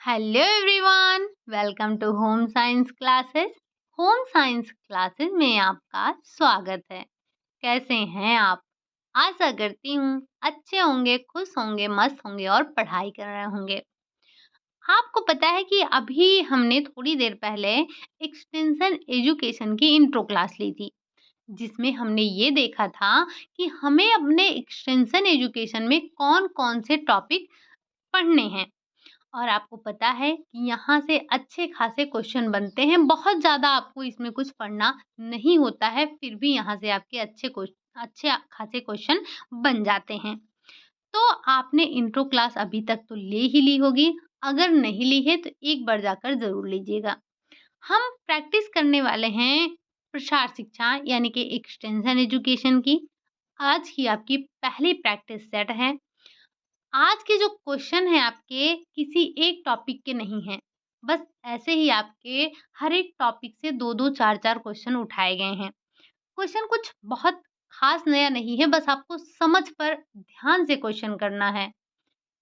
Hello everyone, welcome to home science classes. Home science classes में आपका स्वागत है। कैसे हैं आप? आशा करती हूँ अच्छे होंगे, खुश होंगे, मस्त होंगे और पढ़ाई कर रहे होंगे। आपको पता है कि अभी हमने थोड़ी देर पहले एक्सटेंशन एजुकेशन की इंट्रो क्लास ली थी, जिसमें हमने ये देखा था कि हमें अपने एक्सटेंशन एजुकेशन में कौन-कौन से टॉपिक पढ़ने हैं। और आपको पता है कि यहाँ से अच्छे खासे क्वेश्चन बनते हैं। बहुत ज़्यादा आपको इसमें कुछ पढ़ना नहीं होता है, फिर भी यहाँ से आपके अच्छे खासे क्वेश्चन बन जाते हैं। तो आपने इंट्रो क्लास अभी तक तो ले ही ली होगी। अगर नहीं ली है तो एक बार जाकर ज़रूर लीजिएगा। हम प्रैक्टिस करने वाले हैं प्रसार शिक्षा यानी कि एक्सटेंशन एजुकेशन की। आज की आपकी पहली प्रैक्टिस सेट है। आज के जो क्वेश्चन हैं आपके किसी एक टॉपिक के नहीं हैं। बस ऐसे ही आपके हर एक टॉपिक से 2-2 4-4 क्वेश्चन उठाए गए हैं। क्वेश्चन कुछ बहुत ख़ास नया नहीं है, बस आपको समझ पर ध्यान से क्वेश्चन करना है।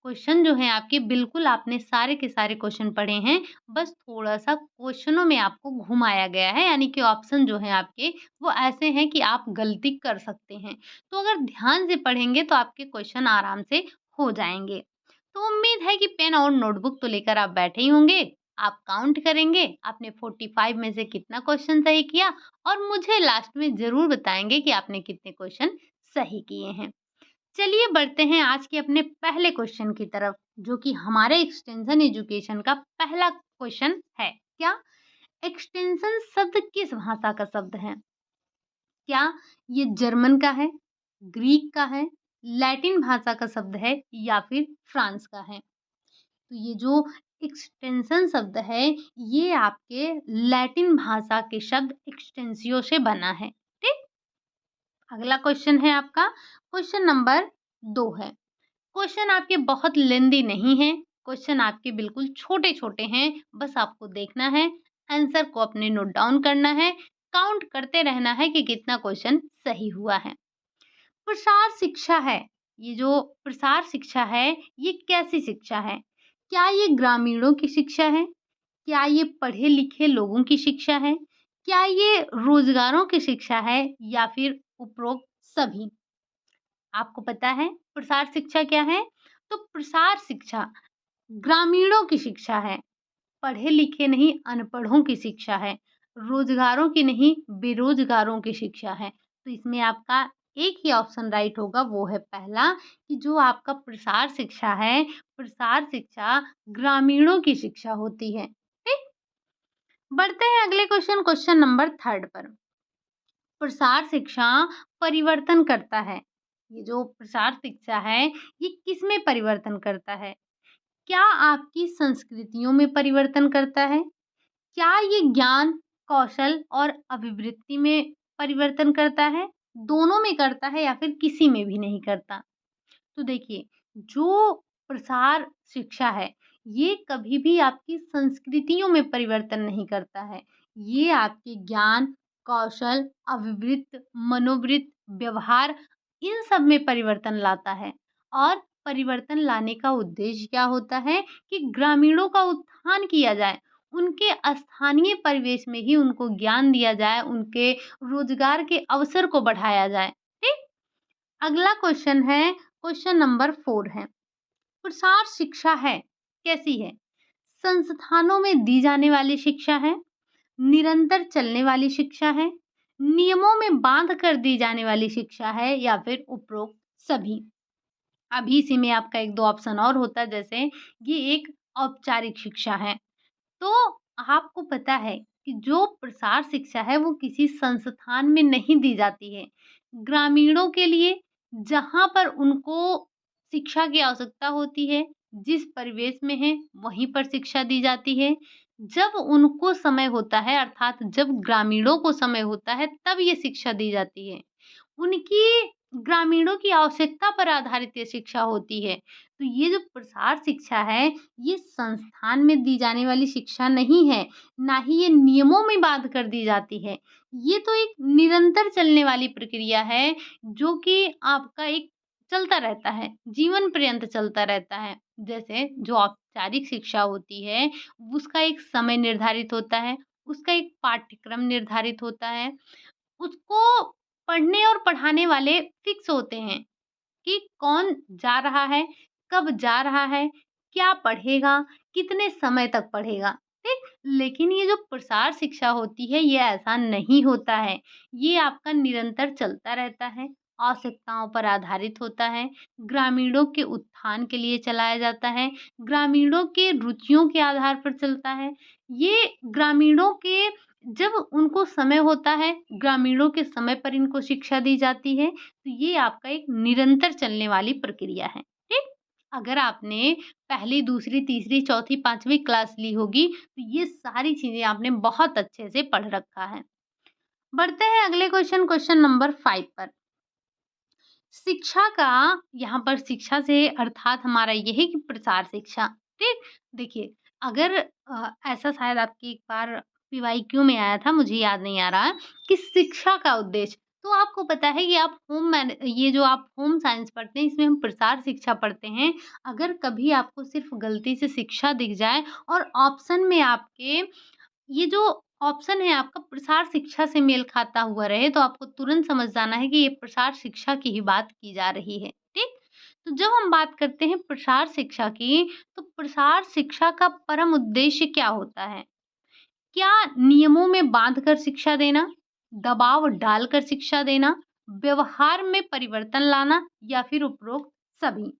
क्वेश्चन जो हैं आपके बिल्कुल आपने सारे के सारे क्वेश्चन पढ़े हैं, बस थोड़ा-सा क्वेश्चनों में आपको घुमाया गया है, यानी कि ऑप्शन जो हैं आपके वो ऐसे हैं कि आप गलती कर सकते हैं। तो अगर ध्यान से पढ़ेंगे तो आपके क्वेश्चन आराम से हो जाएँगे। तो उम्मीद है कि पेन और नोटबुक तो लेकर आप बैठे ही होंगे। आप काउंट करेंगे, आपने 45 में से कितना क्वेश्चन सही किया और मुझे लास्ट में ज़रूर बताएँगे कि आपने कितने क्वेश्चन सही किए हैं। चलिए बढ़ते हैं आज के अपने पहले क्वेश्चन की तरफ, जो कि हमारे एक्सटेंशन एजुकेशन का पहला क्वेश्चन है। क्या एक्सटेंशन शब्द किस भाषा का शब्द है? क्या ये जर्मन का है, ग्रीक का है, लैटिन भाषा का शब्द है या फिर फ्रांस का है? तो ये जो एक्सटेंशन शब्द है, ये आपके लैटिन भाषा के शब्द एक्सटेंसियो से बना है। ठीक? अगला क्वेश्चन है आपका, क्वेश्चन नंबर 2 है। क्वेश्चन आपके बहुत लेंदी नहीं हैं, क्वेश्चन आपके बिल्कुल छोटे-छोटे हैं, बस आपको देखना है, आंसर को अपने नोट डाउन करना है, काउंट करते रहना है कि कितना क्वेश्चन सही हुआ है। प्रसार शिक्षा है, ये जो प्रसार शिक्षा है, ये कैसी शिक्षा है? क्या ये ग्रामीणों की शिक्षा है? क्या ये पढ़े-लिखे लोगों की शिक्षा है? क्या ये रोजगारों की शिक्षा है या फिर उपरोक्त सभी? आपको पता है प्रसार शिक्षा क्या है? तो प्रसार शिक्षा ग्रामीणों की शिक्षा है, पढ़े-लिखे नहीं अनपढ़ों की शिक्षा है, रोजगारों की नहीं बेरोजगारों की शिक्षा है। तो इसमें आपका एक ही ऑप्शन राइट होगा, वो है पहला कि जो आपका प्रसार शिक्षा है, प्रसार शिक्षा ग्रामीणों की शिक्षा होती है। ठीक? बढ़ते हैं अगले क्वेश्चन, क्वेश्चन नंबर 3 पर। प्रसार शिक्षा परिवर्तन करता है। ये जो प्रसार शिक्षा है, ये किसमें परिवर्तन करता है? क्या आपकी संस्कृतियों में परिवर्तन करता है? क्या ये ज्ञान, कौशल और अभिवृत्ति में परिवर्तन करता है? दोनों में करता है या फिर किसी में भी नहीं करता? तो देखिए, जो प्रसार शिक्षा है, ये कभी भी आपकी संस्कृतियों में परिवर्तन नहीं करता है। ये आपके ज्ञान, कौशल, अभिवृत्त, मनोवृत्त, व्यवहार इन सब में परिवर्तन लाता है। और परिवर्तन लाने का उद्देश्य क्या होता है कि ग्रामीणों का उत्थान किया जाए, उनके स्थानीय परिवेश में ही उनको ज्ञान दिया जाए, उनके रोजगार के अवसर को बढ़ाया जाए। ठीक? अगला क्वेश्चन है, क्वेश्चन नंबर 4 है। प्रसार शिक्षा है, कैसी है? संस्थानों में दी जाने वाली शिक्षा है, निरंतर चलने वाली शिक्षा है, नियमों में बाँध कर दी जाने वाली शिक्षा है या फिर उपरोक्त सभी? अभी इसी में आपका 1-2 ऑप्शन और होता है, जैसे ये एक औपचारिक शिक्षा है। तो आपको पता है कि जो प्रसार शिक्षा है वो किसी संस्थान में नहीं दी जाती है। ग्रामीणों के लिए जहाँ पर उनको शिक्षा की आवश्यकता होती है, जिस परिवेश में हैं, वहीं पर शिक्षा दी जाती है। जब उनको समय होता है अर्थात जब ग्रामीणों को समय होता है तब ये शिक्षा दी जाती है। उनकी ग्रामीणों की आवश्यकता पर आधारित ये शिक्षा होती है। तो ये जो प्रसार शिक्षा है, ये संस्थान में दी जाने वाली शिक्षा नहीं है, ना ही ये नियमों में बाँध कर दी जाती है। ये तो एक निरंतर चलने वाली प्रक्रिया है, जो कि आपका एक चलता रहता है, जीवन पर्यंत चलता रहता है। जैसे जो औपचारिक शिक्षा होती है, उसका एक समय निर्धारित होता है, उसका एक पाठ्यक्रम निर्धारित होता है, उसको पढ़ने और पढ़ाने वाले फिक्स होते हैं कि कौन जा रहा है, कब जा रहा है, क्या पढ़ेगा, कितने समय तक पढ़ेगा, ठीक? लेकिन ये जो प्रसार शिक्षा होती है, ये ऐसा नहीं होता है। ये आपका निरंतर चलता रहता है, आवश्यकताओं पर आधारित होता है, ग्रामीणों के उत्थान के लिए चलाया जाता है, ग्रामीणों के रुचियों के आधार पर चलता है। ये ग्रामीणों के जब उनको समय होता है, ग्रामीणों के समय पर इनको शिक्षा दी जाती है, तो ये आपका एक निरंतर चलने वाली प्रक्रिया है, ठीक? अगर आपने पहली, दूसरी, तीसरी, चौथी, 5वीं क्लास ली होगी, तो ये सारी चीज़ें आपने बहुत अच्छे से पढ़ रखा है। बढ़ते हैं अगले क्वेश्चन, क्वेश्चन नंबर 5 पर। शिक्षा का यहाँ पर शिक्षा से अर्थात हमारा ये है कि प्रसार शिक्षा, ठीक? देखिए, अगर ऐसा शायद आपकी एक बार पीवाईक्यू में आया था, मुझे याद नहीं आ रहा है, कि शिक्षा का उद्देश्य, तो आपको पता है कि आप ये जो आप होम साइंस पढ़ते हैं, इसमें हम प्रसार शिक्षा पढ़ते हैं। अगर कभी आपको सिर्फ़ गलती से शिक्षा दिख जाए और ऑप्शन में आपके ये जो ऑप्शन है आपका प्रसार शिक्षा से मेल खाता हुआ रहे, तो आपको तुरंत समझ जाना है कि ये प्रसार शिक्षा की ही बात की जा रही है, ठीक? तो जब हम बात करते हैं प्रसार शिक्षा की, तो प्रसार शिक्षा का परम उद्देश्य क्या होता है? क्या नियमों में बाँधकर शिक्षा देना, दबाव डालकर शिक्षा देना, व्यवहार में परिवर्तन लाना या फिर उपरोक्त सभी?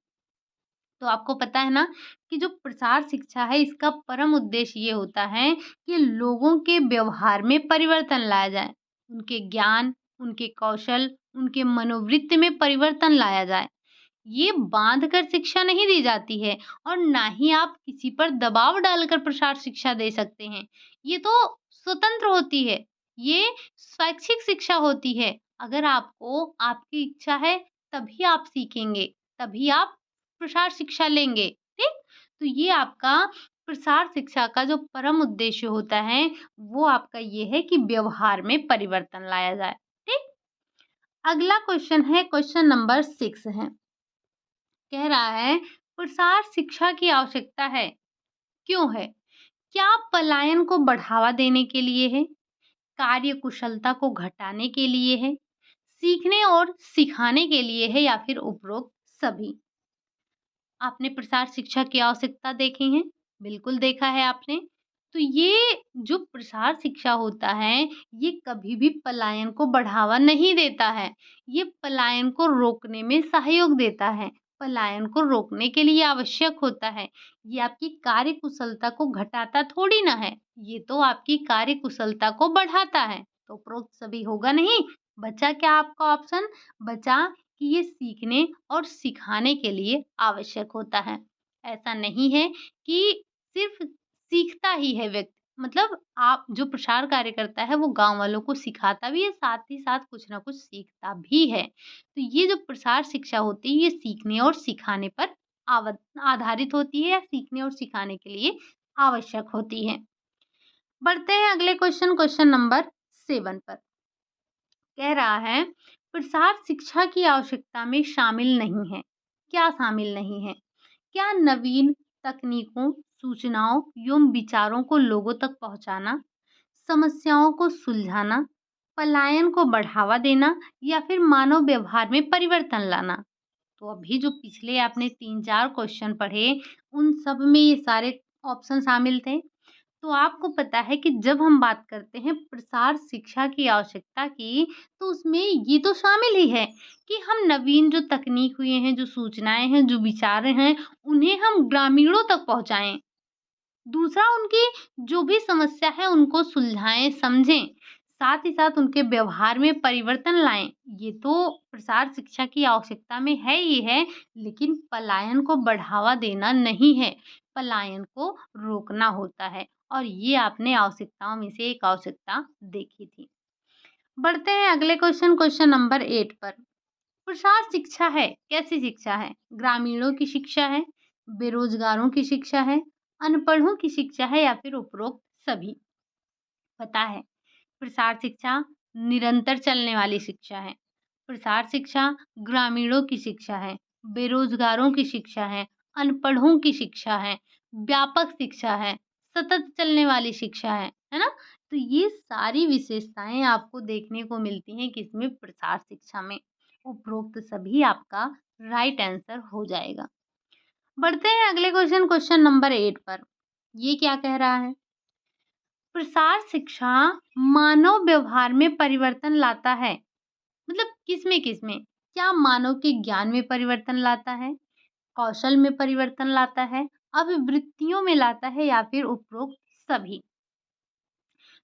तो आपको पता है ना कि जो प्रसार शिक्षा है इसका परम उद्देश्य ये होता है कि लोगों के व्यवहार में परिवर्तन लाया जाए, उनके ज्ञान, उनके कौशल, उनके मनोवृत्ति में परिवर्तन लाया जाए। ये बाँध कर शिक्षा नहीं दी जाती है और ना ही आप किसी पर दबाव डालकर प्रसार शिक्षा दे सकते हैं। ये तो स्वतंत्र होती है, ये स्वैच्छिक शिक्षा होती है। अगर आपको आपकी इच्छा है तभी आप सीखेंगे, तभी आप प्रसार शिक्षा लेंगे, ठीक? तो ये आपका प्रसार शिक्षा का जो परम उद्देश्य होता है, वो आपका ये है कि व्यवहार में परिवर्तन लाया जाए, ठीक? अगला क्वेश्चन है, क्वेश्चन नंबर 6 है। कह रहा है प्रसार शिक्षा की आवश्यकता है, क्यों है? क्या पलायन को बढ़ावा देने के लिए है? कार्य कुशलता को घटाने के लिए है? सीखने और सिखाने के लिए है या फिर उपरोक्त सभी? आपने प्रसार शिक्षा की आवश्यकता देखी है? बिल्कुल देखा है आपने। तो ये जो प्रसार शिक्षा होता है, ये कभी भी पलायन को बढ़ावा नहीं देता है। ये पलायन को रोकने में सहयोग देता है। पलायन को रोकने के लिए आवश्यक होता है। ये आपकी कार्य कुशलता को घटाता थोड़ी ना है, ये तो आपकी कार्य कुशलता को बढ़ाता है। तो उपरोक्त सभी होगा नहीं, बचा क्या आपका ऑप्शन? बचा कि ये सीखने और सिखाने के लिए आवश्यक होता है। ऐसा नहीं है कि सिर्फ़ सीखता ही है व्यक्ति, मतलब आप जो प्रसार कार्य करता है वो गाँव वालों को सिखाता भी है, साथ ही साथ कुछ न कुछ सीखता भी है। तो ये जो प्रसार शिक्षा होती है ये सीखने और सिखाने पर आधारित होती है या सीखने और सिखाने के लिए आवश्यक होती है। बढ़ते हैं अगले क्वेश्चन, क्वेश्चन नंबर 7 पर। कह रहा है प्रसार शिक्षा की आवश्यकता में शामिल नहीं है। क्या शामिल नहीं है? क्या नवीन तकनीकों, सूचनाओं एवं विचारों को लोगों तक पहुंचाना, समस्याओं को सुलझाना, पलायन को बढ़ावा देना या फिर मानव व्यवहार में परिवर्तन लाना? तो अभी जो पिछले आपने 3-4 क्वेश्चन पढ़े, उन सब में ये सारे ऑप्शन शामिल थे। तो आपको पता है कि जब हम बात करते हैं प्रसार शिक्षा की आवश्यकता की, तो उसमें ये तो शामिल ही है कि हम नवीन जो तकनीक हुए हैं, जो सूचनाएँ हैं, जो विचार हैं, उन्हें हम ग्रामीणों तक पहुँचाएँ। दूसरा उनकी जो भी समस्या है उनको सुलझाएँ, समझें, साथ ही साथ उनके व्यवहार में परिवर्तन लाएँ। ये तो प्रसार शिक्षा की आवश्यकता में है ही है, लेकिन पलायन को बढ़ावा देना नहीं है, पलायन को रोकना होता है और ये आपने आवश्यकताओं में से एक आवश्यकता देखी थी। बढ़ते हैं अगले क्वेश्चन, क्वेश्चन नंबर 8 पर। प्रसार शिक्षा है, कैसी शिक्षा है? ग्रामीणों की शिक्षा है, बेरोजगारों की शिक्षा है, अनपढ़ों की शिक्षा है या फिर उपरोक्त सभी? पता है, प्रसार शिक्षा निरंतर चलने वाली शिक्षा है। प्रसार शिक्षा ग्रामीणों की शिक्षा है, बेरोजगारों की शिक्षा है, अनपढ़ों की शिक्षा है, व्यापक शिक्षा है, सतत चलने वाली शिक्षा है ना? तो ये सारी विशेषताएँ आपको देखने को मिलती हैं किसमें? प्रसार शिक्षा में। उपरोक्त सभी आपका राइट आंसर हो जाएगा। बढ़ते हैं अगले क्वेश्चन नंबर 8 पर। ये क्या कह रहा है? प्रसार शिक्षा मानव व्यवहार में परिवर्तन लाता है। मतलब किसमें? क्या मानव के ज्ञान में परिवर्तन लाता है, कौशल में परिवर्तन लाता है, अभिवृत्तियों में लाता है या फिर उपरोक्त सभी?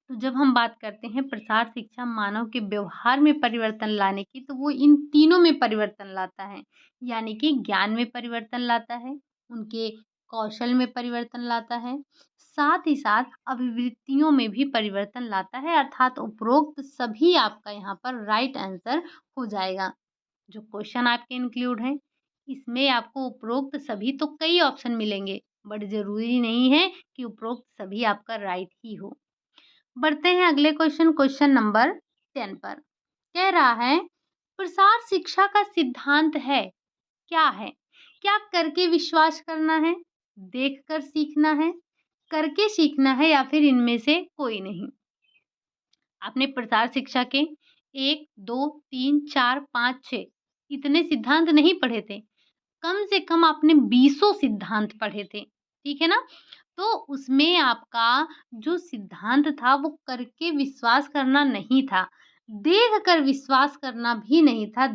तो जब हम बात करते हैं प्रसार शिक्षा मानव के व्यवहार में परिवर्तन लाने की, तो वो इन तीनों में परिवर्तन लाता है। यानी कि ज्ञान में परिवर्तन लाता है, उनके कौशल में परिवर्तन लाता है, साथ ही साथ अभिवृत्तियों में भी परिवर्तन लाता है, अर्थात उपरोक्त सभी आपका यहाँ पर राइट आंसर हो जाएगा। जो क्वेश्चन आपके इंक्लूड हैं, इसमें आपको उपरोक्त सभी तो कई ऑप्शन मिलेंगे, बट ज़रूरी नहीं है कि उपरोक्त सभी आपका राइट ही हो। बढ़ते हैं अगले क्वेश्चन नंबर 10 पर। कह रहा है प्रसार शिक्षा का सिद्धांत है, क्या है? क्या करके विश्वास करना है, देखकर सीखना है, करके सीखना है या फिर इनमें से कोई नहीं? आपने प्रसार शिक्षा के 1, 2, 3, 4, 5, 6 इतने सिद्धांत नहीं पढ़े थे। कम से कम आपने बीसों सिद्धांत पढ़े थे, ठीक है ना? तो उसमें आपका जो सिद्धांत था वो करके विश्वास करना नहीं था, देख कर विश्वास करना भी नहीं था।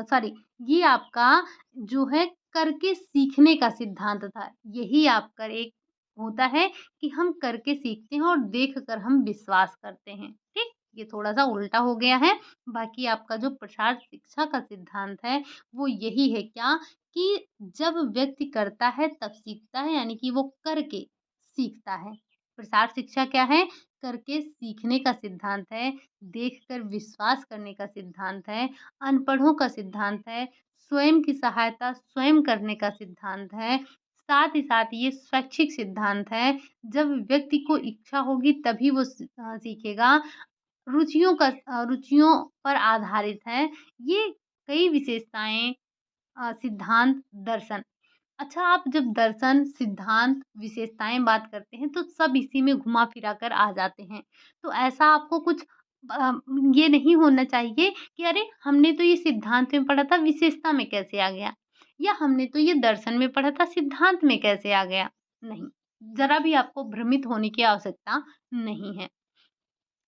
सॉरी, ये आपका जो है करके सीखने का सिद्धांत था। यही आपका एक होता है कि हम करके सीखते हैं और देख कर हम विश्वास करते हैं, ठीक? ये थोड़ा-सा उल्टा हो गया है। बाकी आपका जो प्रसार शिक्षा का सिद्धांत है, वो यही है क्या कि जब व्यक्ति करता है तब सीखता है, यानी कि वो करके सीखता है। प्रसार शिक्षा क्या है? करके सीखने का सिद्धांत है, देखकर विश्वास करने का सिद्धांत है, अनपढ़ों का सिद्धांत है, स्वयं की सहायता स्वयं करने का सिद्धांत है, साथ ही साथ ये स्वैच्छिक सिद्धांत है। जब व्यक्ति को इच्छा होगी तभी वो सीखेगा। रुचियों पर आधारित है। ये कई विशेषताएँ सिद्धांत, दर्शन। अच्छा, आप जब दर्शन, सिद्धांत, विशेषताएँ बात करते हैं तो सब इसी में घुमा-फिरा कर आ जाते हैं। तो ऐसा आपको कुछ अ, ये नहीं होना चाहिए कि अरे! हमने तो ये सिद्धांत में पढ़ा था, विशेषता में कैसे आ गया? या हमने तो ये दर्शन में पढ़ा था, सिद्धांत में कैसे आ गया? नहीं, ज़रा भी आपको भ्रमित होने की आवश्यकता नहीं है।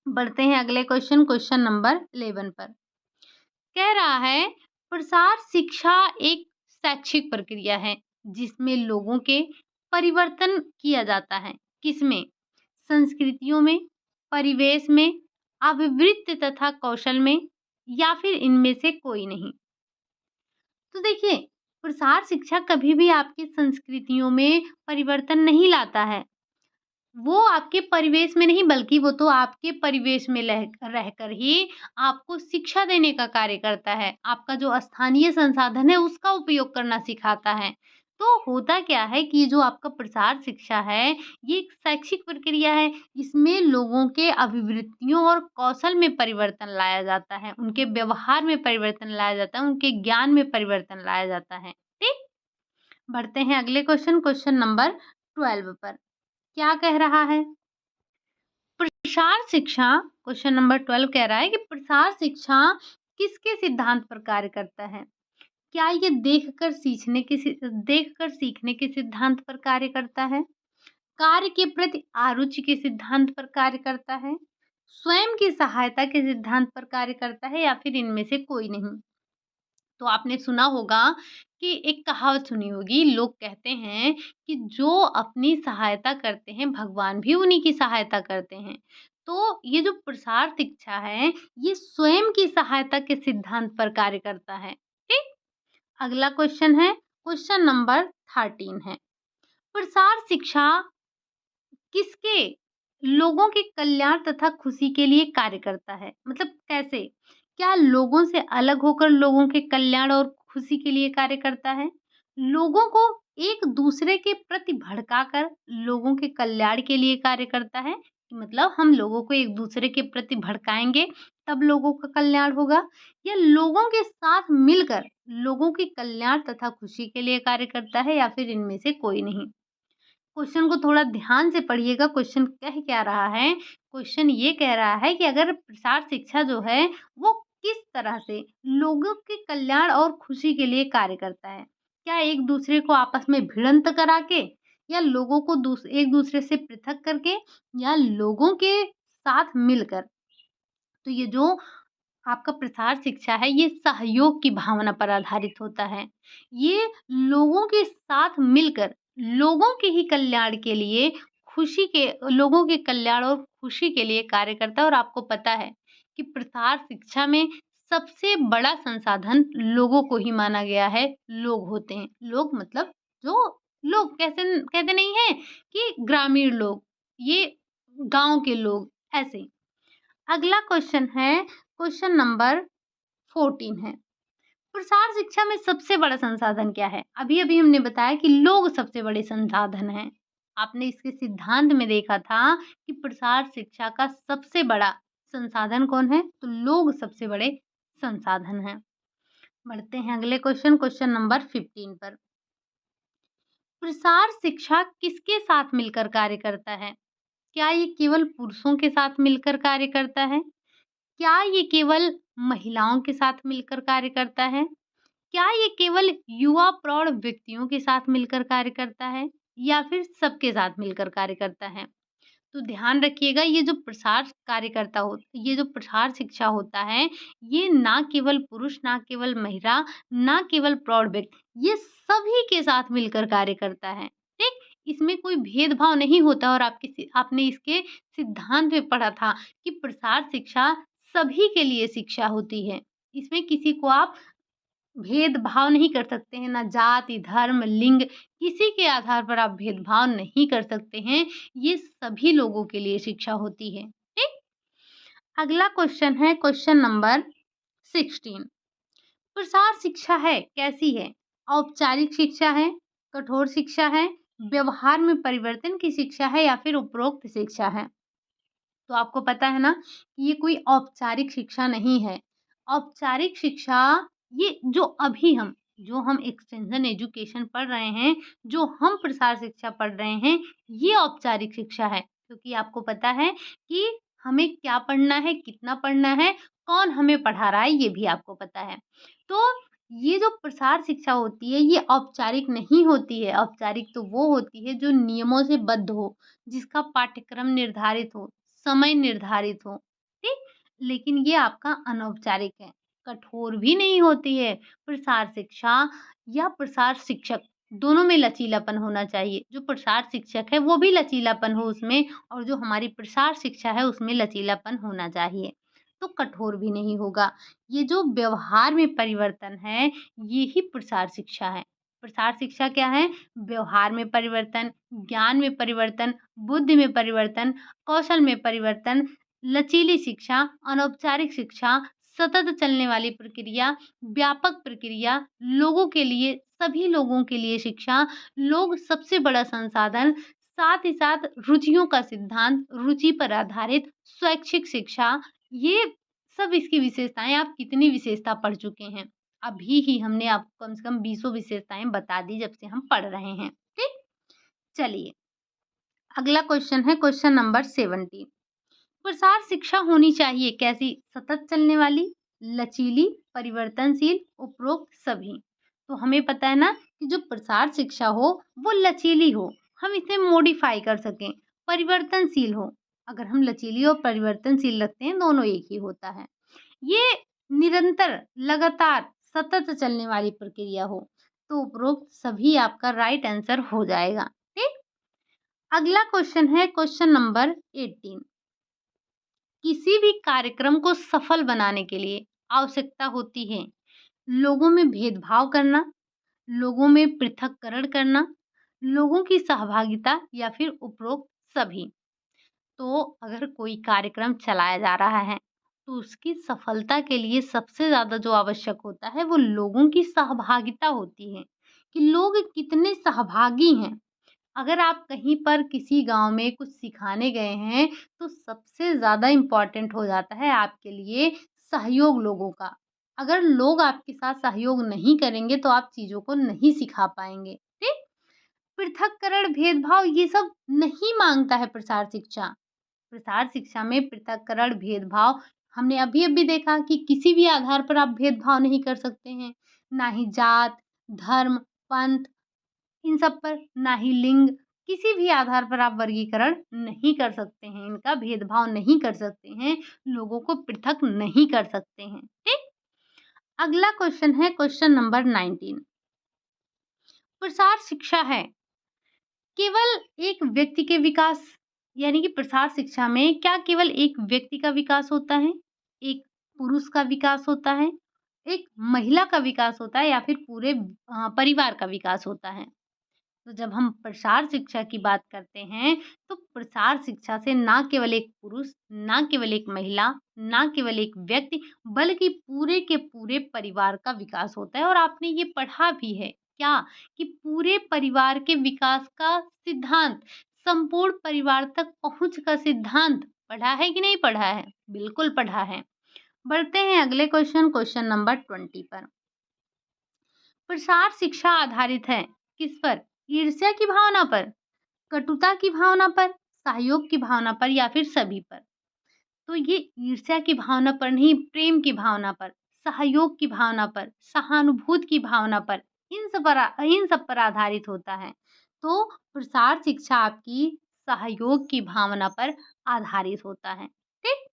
बढ़ते हैं अगले क्वेश्चन नंबर 11 पर। कह रहा है प्रसार शिक्षा एक शैक्षिक प्रक्रिया है जिसमें लोगों के परिवर्तन किया जाता है। किसमें? संस्कृतियों में, परिवेश में, अभिवृत्ति तथा कौशल में या फिर इनमें से कोई नहीं। तो देखिए, प्रसार शिक्षा कभी भी आपकी संस्कृतियों में परिवर्तन नहीं लाता है। वो आपके परिवेश में नहीं, बल्कि वो तो आपके परिवेश में रहकर ही आपको शिक्षा देने का कार्य करता है। आपका जो स्थानीय संसाधन है उसका उपयोग करना सिखाता है। तो होता क्या है कि ये जो आपका प्रसार शिक्षा है, ये एक शैक्षिक प्रक्रिया है। इसमें लोगों के अभिवृत्तियों और कौशल में परिवर्तन लाया जाता है, उनके व्यवहार में परिवर्तन लाया जाता है, उनके ज्ञान में परिवर्तन लाया जाता है। ठीक? बढ़ते हैं अगले क्वेश्चन नंबर 12 पर। क्या कह रहा है? प्रसार शिक्षा क्वेश्चन नंबर 12 कह रहा है कि प्रसार शिक्षा किसके सिद्धांत पर कार्य करता है? क्या ये देखकर सीखने के सिद्धांत पर कार्य करता है? कार्य के प्रति आरुचि के सिद्धांत पर कार्य करता है? स्वयं की सहायता के सिद्धांत पर कार्य करता है या फिर इनमें से कोई नहीं? तो आपने सुना होगा कि एक कहावत सुनी होगी, लोग कहते हैं कि जो अपनी सहायता करते हैं, भगवान भी उन्हीं की सहायता करते हैं। तो ये जो प्रसार शिक्षा है, ये स्वयं की सहायता के सिद्धांत पर कार्य करता है। ठीक? अगला क्वेश्चन है, क्वेश्चन नंबर 13 है। प्रसार शिक्षा किसके लोगों के कल्याण तथा खुशी के लिए कार्य करता है? मतलब कैसे? क्या लोगों से अलग होकर लोगों के कल्याण और खुशी के लिए कार्य करता है? लोगों को एक दूसरे के प्रति भड़काकर लोगों के कल्याण के लिए कार्य करता है? कि मतलब हम लोगों को एक दूसरे के प्रति भड़काएँगे तब लोगों का कल्याण होगा, या लोगों के साथ मिलकर लोगों के कल्याण तथा खुशी के लिए कार्य करता है या फिर इनमें से कोई नहीं? क्वेश्चन को थोड़ा ध्यान से पढ़िएगा, क्वेश्चन कह क्या रहा है? क्वेश्चन ये कह रहा है कि अगर प्रसार शिक्षा जो है, वो किस तरह से लोगों के कल्याण और खुशी के लिए कार्य करता है? क्या एक-दूसरे को आपस में भिड़ंत करा के या लोगों को एक-दूसरे से पृथक करके या लोगों के साथ मिलकर? तो ये जो आपका प्रसार शिक्षा है, ये सहयोग की भावना पर आधारित होता है। ये लोगों के साथ मिलकर लोगों के ही कल्याण के लिए लोगों के कल्याण और खुशी के लिए कार्य करता है और आपको पता है कि प्रसार शिक्षा में सबसे बड़ा संसाधन लोगों को ही माना गया है, लोग होते हैं। लोग मतलब जो लोग कैसे कहते नहीं हैं कि ग्रामीण लोग, ये गाँव के लोग, ऐसे। अगला क्वेश्चन है, क्वेश्चन नंबर 14 है। प्रसार शिक्षा में सबसे बड़ा संसाधन क्या है? अभी-अभी हमने बताया कि लोग सबसे बड़े संसाधन हैं। आपने इसके सिद्धांत में देखा था कि प्रसार शिक्षा का सबसे बड़ा संसाधन कौन है? तो लोग सबसे बड़े संसाधन हैं। बढ़ते हैं अगले क्वेश्चन, क्वेश्चन नंबर 15 पर। प्रसार शिक्षा किसके साथ मिलकर कार्य करता है? क्या ये केवल पुरुषों के साथ मिलकर कार्य करता है? क्या ये केवल महिलाओं के साथ मिलकर कार्य करता है? क्या ये केवल युवा प्रौढ़ व्यक्तियों के साथ मिलकर कार्य करता है या फिर सबके साथ मिलकर कार्य करता है? तो ध्यान रखिएगा, ये जो प्रसार शिक्षा होता है, ये ना केवल पुरुष, ना केवल महिला, ना केवल प्रौढ़ व्यक्ति, ये सभी के साथ मिलकर कार्य करता है। ठीक? इसमें कोई भेदभाव नहीं होता और आपने इसके सिद्धांत में पढ़ा था कि प्रसार शिक्षा सभी के लिए शिक्षा होती है। इसमें किसी को आप भेदभाव नहीं कर सकते हैं, ना जाति, धर्म, लिंग, किसी के आधार पर आप भेदभाव नहीं कर सकते हैं। ये सभी लोगों के लिए शिक्षा होती है। ठीक? अगला क्वेश्चन है, क्वेश्चन नंबर 16। प्रसार शिक्षा है, कैसी है? औपचारिक शिक्षा है, कठोर शिक्षा है, व्यवहार में परिवर्तन की शिक्षा है या फिर उपरोक्त शिक्षा है? तो आपको पता है ना कि ये कोई औपचारिक शिक्षा नहीं है। औपचारिक शिक्षा, ये जो हम एक्सटेंशन एजुकेशन पढ़ रहे हैं, जो हम प्रसार शिक्षा पढ़ रहे हैं, ये औपचारिक शिक्षा है। क्योंकि आपको पता है कि हमें क्या पढ़ना है, कितना पढ़ना है, कौन हमें पढ़ा रहा है, ये भी आपको पता है। तो ये जो प्रसार शिक्षा होती है, ये औपचारिक नहीं होती है। औपचारिक तो वो होती है जो नियमों से बद्ध हो, जिसका पाठ्यक्रम निर्धारित हो, समय निर्धारित हो, ठीक? लेकिन ये आपका अनौपचारिक है, कठोर भी नहीं होती है। प्रसार शिक्षा या प्रसार शिक्षक दोनों में लचीलापन होना चाहिए। जो प्रसार शिक्षक है वो भी लचीलापन हो उसमें और जो हमारी प्रसार शिक्षा है उसमें लचीलापन होना चाहिए। तो कठोर भी नहीं होगा। ये जो व्यवहार में परिवर्तन है, ये ही प्रसार शिक्षा है। प्रसार शिक्षा क्या है? व्यवहार में परिवर्तन, ज्ञान में परिवर्तन, बुद्धि में परिवर्तन, कौशल में परिवर्तन, लचीली शिक्षा, अनौपचारिक शिक्षा, सतत चलने वाली प्रक्रिया, व्यापक प्रक्रिया, लोगों के लिए, सभी लोगों के लिए शिक्षा, लोग सबसे बड़ा संसाधन, साथ ही साथ रुचियों का सिद्धांत, रुचि पर आधारित स्वैच्छिक शिक्षा, ये सब इसकी विशेषताएँ। आप कितनी विशेषता पढ़ चुके हैं? अभी ही हमने आपको कम से कम बीसों विशेषताएँ बता दी जब से हम पढ़ रहे हैं। ठीक? चलिए, अगला क्वेश्चन है, क्वेश्चन नंबर 17। प्रसार शिक्षा होनी चाहिए कैसी? सतत चलने वाली, लचीली, परिवर्तनशील, उपरोक्त सभी। तो हमें पता है ना कि जो प्रसार शिक्षा हो वो लचीली हो, हम इसे मॉडिफाई कर सकें, परिवर्तनशील हो। अगर हम लचीली और परिवर्तनशील रखते हैं, दोनों एक ही होता है। ये निरंतर, लगातार, सतत चलने वाली प्रक्रिया हो, तो उपरोक्त सभी आपका राइट आंसर हो जाएगा। ठीक? अगला क्वेश्चन है, क्वेश्चन नंबर 18। किसी भी कार्यक्रम को सफल बनाने के लिए आवश्यकता होती है लोगों में भेदभाव करना, लोगों में पृथक्करण करना, लोगों की सहभागिता या फिर उपरोक्त सभी। तो अगर कोई कार्यक्रम चलाया जा रहा है, तो उसकी सफलता के लिए सबसे ज़्यादा जो आवश्यक होता है, वो लोगों की सहभागिता होती है, कि लोग कितने सहभागी हैं। अगर आप कहीं पर किसी गाँव में कुछ सिखाने गए हैं, तो सबसे ज़्यादा इम्पोर्टेंट हो जाता है आपके लिए सहयोग लोगों का। अगर लोग आपके साथ सहयोग नहीं करेंगे, तो आप चीज़ों को नहीं सिखा पाएँगे, ठीक? पृथक्करण, भेदभाव ये सब नहीं मांगता है प्रसार शिक्षा। प्रसार शिक्षा में पृथक्करण, भेदभाव हमने अभी-अभी देखा कि किसी भी आधार पर आप भेदभाव नहीं कर सकते हैं, ना ही जात, धर्म, पंथ इन सब पर, ना ही लिंग, किसी भी आधार पर आप वर्गीकरण नहीं कर सकते हैं, इनका भेदभाव नहीं कर सकते हैं, लोगों को पृथक नहीं कर सकते हैं। ठीक? अगला क्वेश्चन है क्वेश्चन नंबर 19। प्रसार शिक्षा है केवल एक व्यक्ति के विकास, यानी कि प्रसार शिक्षा में क्या केवल एक व्यक्ति का विकास होता है, एक पुरुष का विकास होता है, एक महिला का विकास होता है या फिर पूरे परिवार का विकास होता है? तो जब हम प्रसार शिक्षा की बात करते हैं तो प्रसार शिक्षा से ना केवल एक पुरुष, ना केवल एक महिला, ना केवल एक व्यक्ति बल्कि पूरे के पूरे परिवार का विकास होता है। और आपने ये पढ़ा भी है क्या कि पूरे परिवार के विकास का सिद्धांत, संपूर्ण परिवार तक पहुंच का सिद्धांत पढ़ा है कि नहीं पढ़ा है? बिल्कुल पढ़ा है। बढ़ते हैं अगले क्वेश्चन, क्वेश्चन नंबर 20 पर। प्रसार शिक्षा आधारित है किस पर? ईर्ष्या की भावना पर, कटुता की भावना पर, सहयोग की भावना पर या फिर सभी पर? तो ये ईर्ष्या की भावना पर नहीं, प्रेम की भावना पर, सहयोग की भावना पर, सहानुभूति की भावना पर, इन सब पर आधारित होता है। तो प्रसार शिक्षा आपकी सहयोग की भावना पर आधारित होता है। ठीक?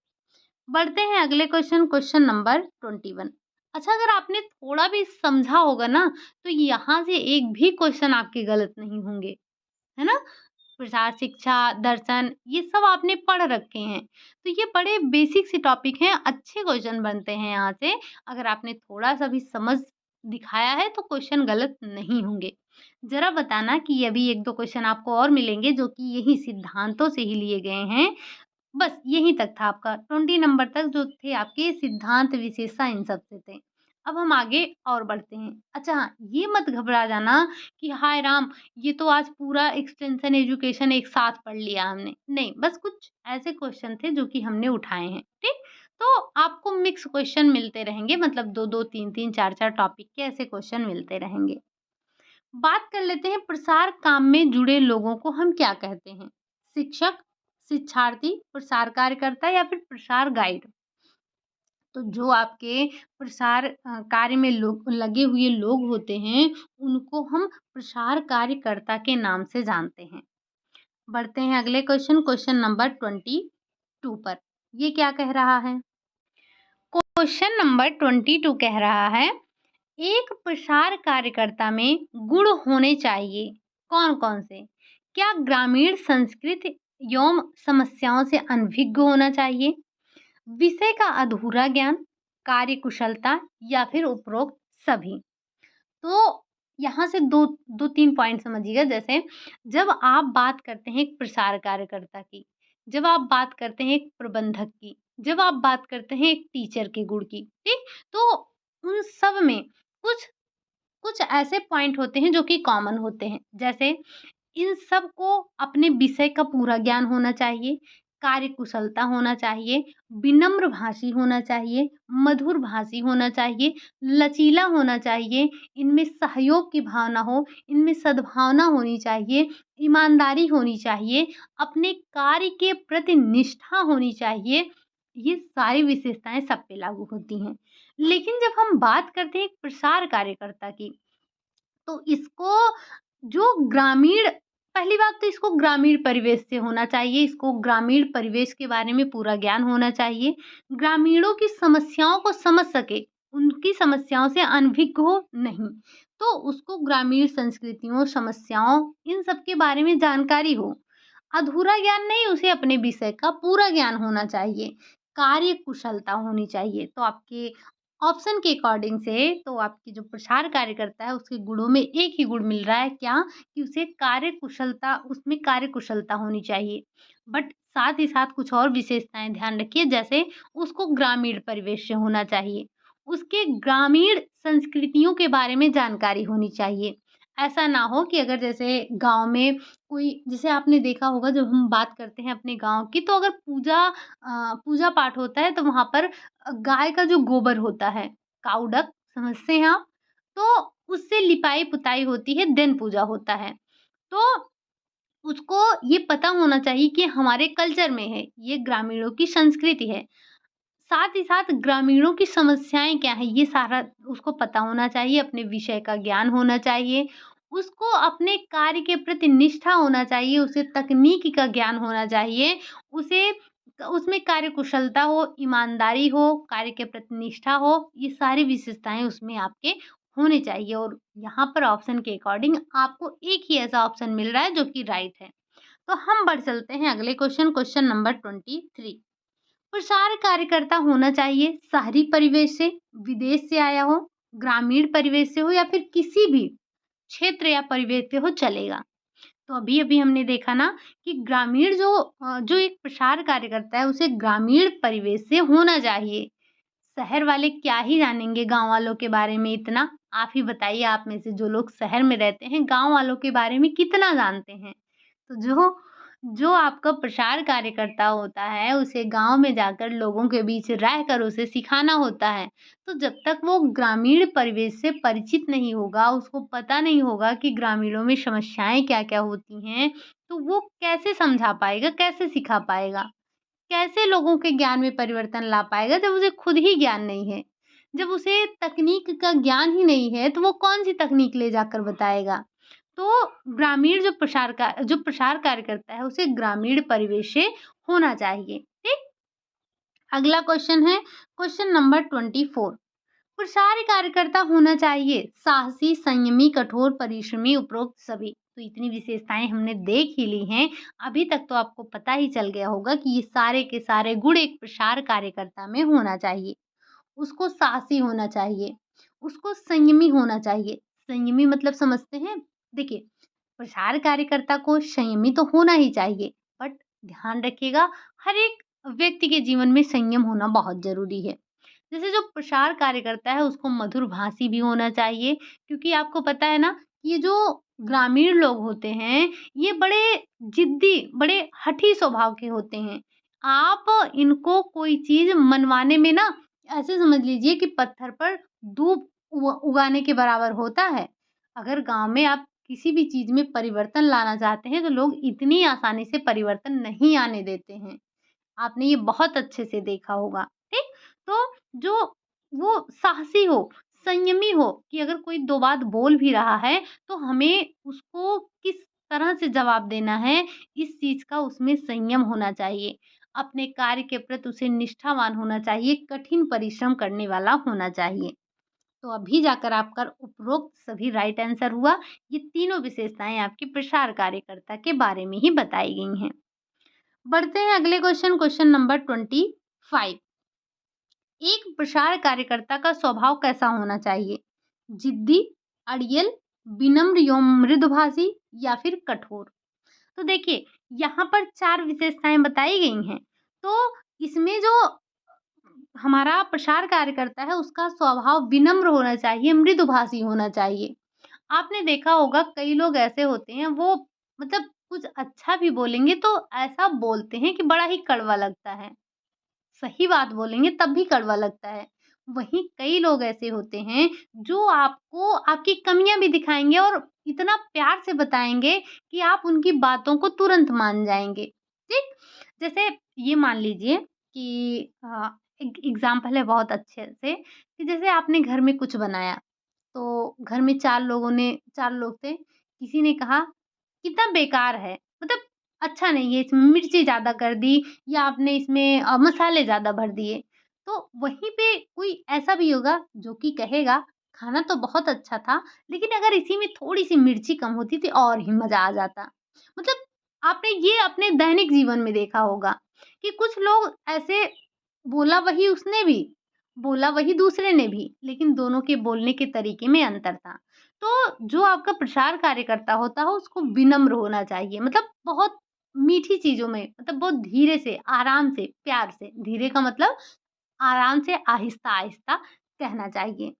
बढ़ते हैं अगले क्वेश्चन, क्वेश्चन नंबर 21। अच्छा, अगर आपने थोड़ा भी समझा होगा ना, तो यहाँ से एक भी क्वेश्चन आपके गलत नहीं होंगे, है ना? प्रसार शिक्षा, दर्शन ये सब आपने पढ़ रखे हैं। तो ये बड़े बेसिक से टॉपिक हैं, अच्छे क्वेश्चन बनते हैं यहाँ से। अगर आपने थोड़ा-सा भी समझ दिखाया है तो क्वेश्चन गलत नहीं होंगे। ज़रा बताना कि अभी 1-2 क्वेश्चन आपको और मिलेंगे जो कि यही सिद्धांतों से ही लिए गए हैं। बस यहीं तक था आपका 20 नंबर तक जो थे आपके सिद्धांत, विशेषता इन सब से थे। अब हम आगे और बढ़ते हैं। अच्छा हाँ, ये मत घबरा जाना कि हाय राम! ये तो आज पूरा एक्सटेंशन एजुकेशन एक साथ पढ़ लिया हमने। नहीं, बस कुछ ऐसे क्वेश्चन थे जो कि हमने उठाए हैं, ठीक? तो आपको मिक्स क्वेश्चन मिलते रहेंगे, मतलब 2-2, 3-3, 4-4 टॉपिक के ऐसे क्वेश्चन मिलते रहेंगे। बात कर लेते हैं प्रसार काम में जुड़े लोगों को हम क्या कहते हैं? शिक्षक, शिक्षार्थी, प्रसार कार्यकर्ता या फिर प्रसार गाइड? तो जो आपके प्रसार कार्य में लोग लगे हुए लोग होते हैं, उनको हम प्रसार कार्यकर्ता के नाम से जानते हैं। बढ़ते हैं अगले क्वेश्चन, क्वेश्चन नंबर 22 पर। ये क्या कह रहा है? क्वेश्चन नंबर 22 कह रहा है, एक प्रसार कार्यकर्ता में गुण होने चाहिए। कौन-कौन से? क्या ग्रामीण संस्कृति एवं समस्याओं से अनभिज्ञ होना चाहिए? विषय का अधूरा ज्ञान, कार्यकुशलता या फिर उपरोक्त सभी? तो यहाँ से 2-3 पॉइंट समझिएगा। जैसे जब आप बात करते हैं एक प्रसार कार्यकर्ता की, जब आप बात करते हैं एक प्रबंधक की, जब आप बात करते हैं एक टीचर के गुण की, ठीक? तो उन सब में कुछ कुछ ऐसे पॉइंट होते हैं जो कि कॉमन होते हैं। जैसे इन सबको अपने विषय का पूरा ज्ञान होना चाहिए, कार्यकुशलता होना चाहिए, विनम्र भाषी होना चाहिए, मधुर भाषी होना चाहिए, लचीला होना चाहिए, इनमें सहयोग की भावना हो, इनमें सद्भावना होनी चाहिए, ईमानदारी होनी चाहिए, अपने कार्य के प्रति निष्ठा होनी चाहिए। ये सारी विशेषताएँ सब पे लागू होती हैं। लेकिन जब हम बात करते हैं एक प्रसार कार्यकर्ता की, तो इसको जो ग्रामीण पहली बात तो इसको ग्रामीण परिवेश से होना चाहिए, इसको ग्रामीण परिवेश के बारे में पूरा ज्ञान होना चाहिए, ग्रामीणों की समस्याओं को समझ सके, उनकी समस्याओं से अनभिज्ञ हो नहीं। तो उसको ग्रामीण संस्कृतियों, समस्याओं इन सब के बारे में जानकारी हो। अधूरा ज्ञान नहीं, उसे अपने विषय का पूरा ज्ञान होना चाहिए, कार्यकुशलता होनी चाहिए। तो आपके ऑप्शन के अकॉर्डिंग से तो आपकी जो प्रसार कार्यकर्ता है उसके गुणों में एक ही गुण मिल रहा है, क्या? कि उसे कार्यकुशलता, उसमें कार्यकुशलता होनी चाहिए। बट साथ ही साथ कुछ और विशेषताएँ ध्यान रखिए, जैसे उसको ग्रामीण परिवेश से होना चाहिए, उसके ग्रामीण संस्कृतियों के बारे में जानकारी होनी चाहिए। ऐसा ना हो कि अगर जैसे गाँव में कोई, जैसे आपने देखा होगा जब हम बात करते हैं अपने गाँव की, तो अगर पूजा पाठ होता है तो वहाँ पर गाय का जो गोबर होता है, काऊ डक समझते हैं आप? तो उससे लिपाई-पुताई होती है, देन पूजा होता है। तो उसको ये पता होना चाहिए कि हमारे कल्चर में है, ये ग्रामीणों की संस्कृति है। साथ ही साथ ग्रामीणों की समस्याएँ क्या हैं, ये सारा उसको पता होना चाहिए, अपने विषय का ज्ञान होना चाहिए, उसको अपने कार्य के प्रति निष्ठा होना चाहिए, उसे तकनीक का ज्ञान होना चाहिए, उसे उसमें कार्यकुशलता हो, ईमानदारी हो, कार्य के प्रति निष्ठा हो, ये सारी विशेषताएँ उसमें आपके होनी चाहिए और यहाँ पर ऑप्शन के अकॉर्डिंग आपको एक ही ऐसा ऑप्शन मिल रहा है जो कि राइट है। तो हम बढ़ चलते हैं अगले क्वेश्चन नंबर 23। प्रसार कार्यकर्ता होना चाहिए शहरी परिवेश से, विदेश से आया हो, ग्रामीण परिवेश से हो या फिर किसी भी क्षेत्र या परिवेश से हो चलेगा। तो अभी-अभी हमने देखा ना कि ग्रामीण जो एक प्रसार कार्यकर्ता है उसे ग्रामीण परिवेश से होना चाहिए। शहर वाले क्या ही जानेंगे गाँव वालों के बारे में इतना? आप ही बताइए आप में से जो लोग शहर में रहते हैं, गाँव वालों के बारे में कितना जानते हैं? तो जो जो आपका प्रसार कार्यकर्ता होता है, उसे गाँव में जाकर लोगों के बीच रहकर उसे सिखाना होता है। तो जब तक वो ग्रामीण परिवेश से परिचित नहीं होगा, उसको पता नहीं होगा कि ग्रामीणों में समस्याएँ क्या-क्या होती हैं, तो वो कैसे समझा पाएगा, कैसे सिखा पाएगा? कैसे लोगों के ज्ञान में परिवर्तन ला पाएगा जब उसे खुद ही ज्ञान नहीं है? जब उसे तकनीक का ज्ञान ही नहीं है, तो वो कौन-सी तकनीक ले जाकर बताएगा? तो ग्रामीण जो प्रसार कार्य करता है, उसे ग्रामीण परिवेश से होना चाहिए, ठीक? अगला क्वेश्चन है क्वेश्चन नंबर 24। प्रसार कार्यकर्ता होना चाहिए साहसी, संयमी, कठोर, परिश्रमी, उपरोक्त सभी। तो इतनी विशेषताएँ हमने देख ही ली हैं। अभी तक तो आपको पता ही चल गया होगा कि ये सारे के सारे गुण एक प्रसार कार्यकर्ता में होना चाहिए। उसको साहसी होना चाहिए, उसको संयमी होना चाहिए। संयमी मतलब समझते हैं? देखिए, प्रसार कार्यकर्ता को संयमी तो होना ही चाहिए, बट ध्यान रखिएगा हर एक व्यक्ति के जीवन में संयम होना बहुत ज़रूरी है। जैसे जो प्रसार कार्य करता है उसको मधुरभाषी भी होना चाहिए क्योंकि आपको पता है ना ये जो ग्रामीण लोग होते हैं ये बड़े जिद्दी, बड़े हठी स्वभाव के होते हैं। आप इनको कोई चीज़ मनवाने में ना ऐसे समझ लीजिए कि पत्थर पर दूब उगाने के बराबर होता है। अगर गाँव में आप किसी भी चीज़ में परिवर्तन लाना चाहते हैं तो लोग इतनी आसानी से परिवर्तन नहीं आने देते हैं। आपने ये बहुत अच्छे से देखा होगा, ठीक? तो जो वो साहसी हो, संयमी हो कि अगर कोई 2 बात बोल भी रहा है, तो हमें उसको किस तरह से जवाब देना है, इस चीज़ का उसमें संयम होना चाहिए। अपने कार्य के प्रति उसे निष्ठावान होना चाहिए, कठिन परिश्रम करने वाला होना चाहिए। तो अभी जाकर आपका उपरोक्त सभी राइट आंसर हुआ। ये तीनों विशेषताएँ आपकी प्रसार कार्यकर्ता के बारे में ही बताई गई हैं। बढ़ते हैं अगले क्वेश्चन नंबर 25। एक प्रसार कार्यकर्ता का स्वभाव कैसा होना चाहिए? जिद्दी, अड़ियल, विनम्र एवं मृदुभाषी या फिर कठोर? तो देखिए, यहाँ पर 4 विशेषताएँ बताई गई हैं। तो इसमें जो हमारा प्रसार कार्यकर्ता है, उसका स्वभाव विनम्र होना चाहिए, मृदुभाषी होना चाहिए। आपने देखा होगा कई लोग ऐसे होते हैं, वो मतलब कुछ अच्छा भी बोलेंगे तो ऐसा बोलते हैं कि बड़ा ही कड़वा लगता है। सही बात बोलेंगे तब भी कड़वा लगता है। वहीं कई लोग ऐसे होते हैं जो आपको आपकी कमियाँ भी दिखाएँगे और इतना प्यार से बताएँगे कि आप उनकी बातों को तुरंत मान जाएँगे। ठीक? जैसे ये मान लीजिए कि एक एग्ज़ाम्पल है बहुत अच्छे से कि जैसे आपने घर में कुछ बनाया, तो घर में 4 लोग थे, किसी ने कहा कितना बेकार है, मतलब अच्छा नहीं है, इसमें मिर्ची ज़्यादा कर दी या आपने इसमें मसाले ज़्यादा भर दिए। तो वहीं पे कोई ऐसा भी होगा जो कि कहेगा, खाना तो बहुत अच्छा था, लेकिन अगर इसी में थोड़ी-सी मिर्ची कम होती तो और ही मज़ा आ जाता। मतलब आपने ये अपने दैनिक जीवन में देखा होगा कि कुछ लोग ऐसे बोला वही दूसरे ने भी, लेकिन दोनों के बोलने के तरीके में अंतर था। तो जो आपका प्रसार कार्यकर्ता होता है उसको विनम्र होना चाहिए मतलब बहुत मीठी चीज़ों में मतलब बहुत धीरे से, आराम से, प्यार से, धीरे का मतलब आराम से आहिस्ता-आहिस्ता कहना चाहिए,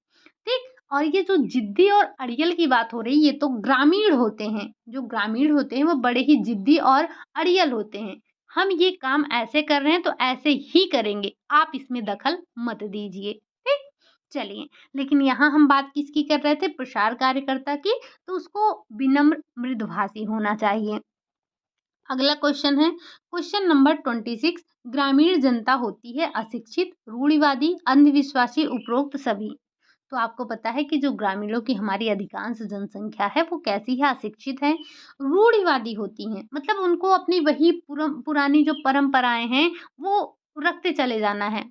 ठीक? और ये जो जिद्दी और अड़ियल की बात हो रही है, ये तो ग्रामीण होते हैं, जो ग्रामीण होते हैं वो बड़े ही जिद्दी और अड़ियल होते हैं। हम ये काम ऐसे कर रहे हैं तो ऐसे ही करेंगे, आप इसमें दखल मत दीजिए, ठीक? चलिए, लेकिन यहाँ हम बात किसकी कर रहे थे? प्रसार कार्यकर्ता की, तो उसको विनम्र मृदुभाषी होना चाहिए। अगला क्वेश्चन है क्वेश्चन नंबर 26। ग्रामीण जनता होती है अशिक्षित, रूढ़िवादी, अंधविश्वासी, उपरोक्त सभी। तो आपको पता है कि जो ग्रामीणों की हमारी अधिकांश जनसंख्या है वो कैसी है? अशिक्षित है, रूढ़िवादी होती हैं, मतलब उनको अपनी वही पुरानी जो परंपराएं हैं वो रखते चले जाना है।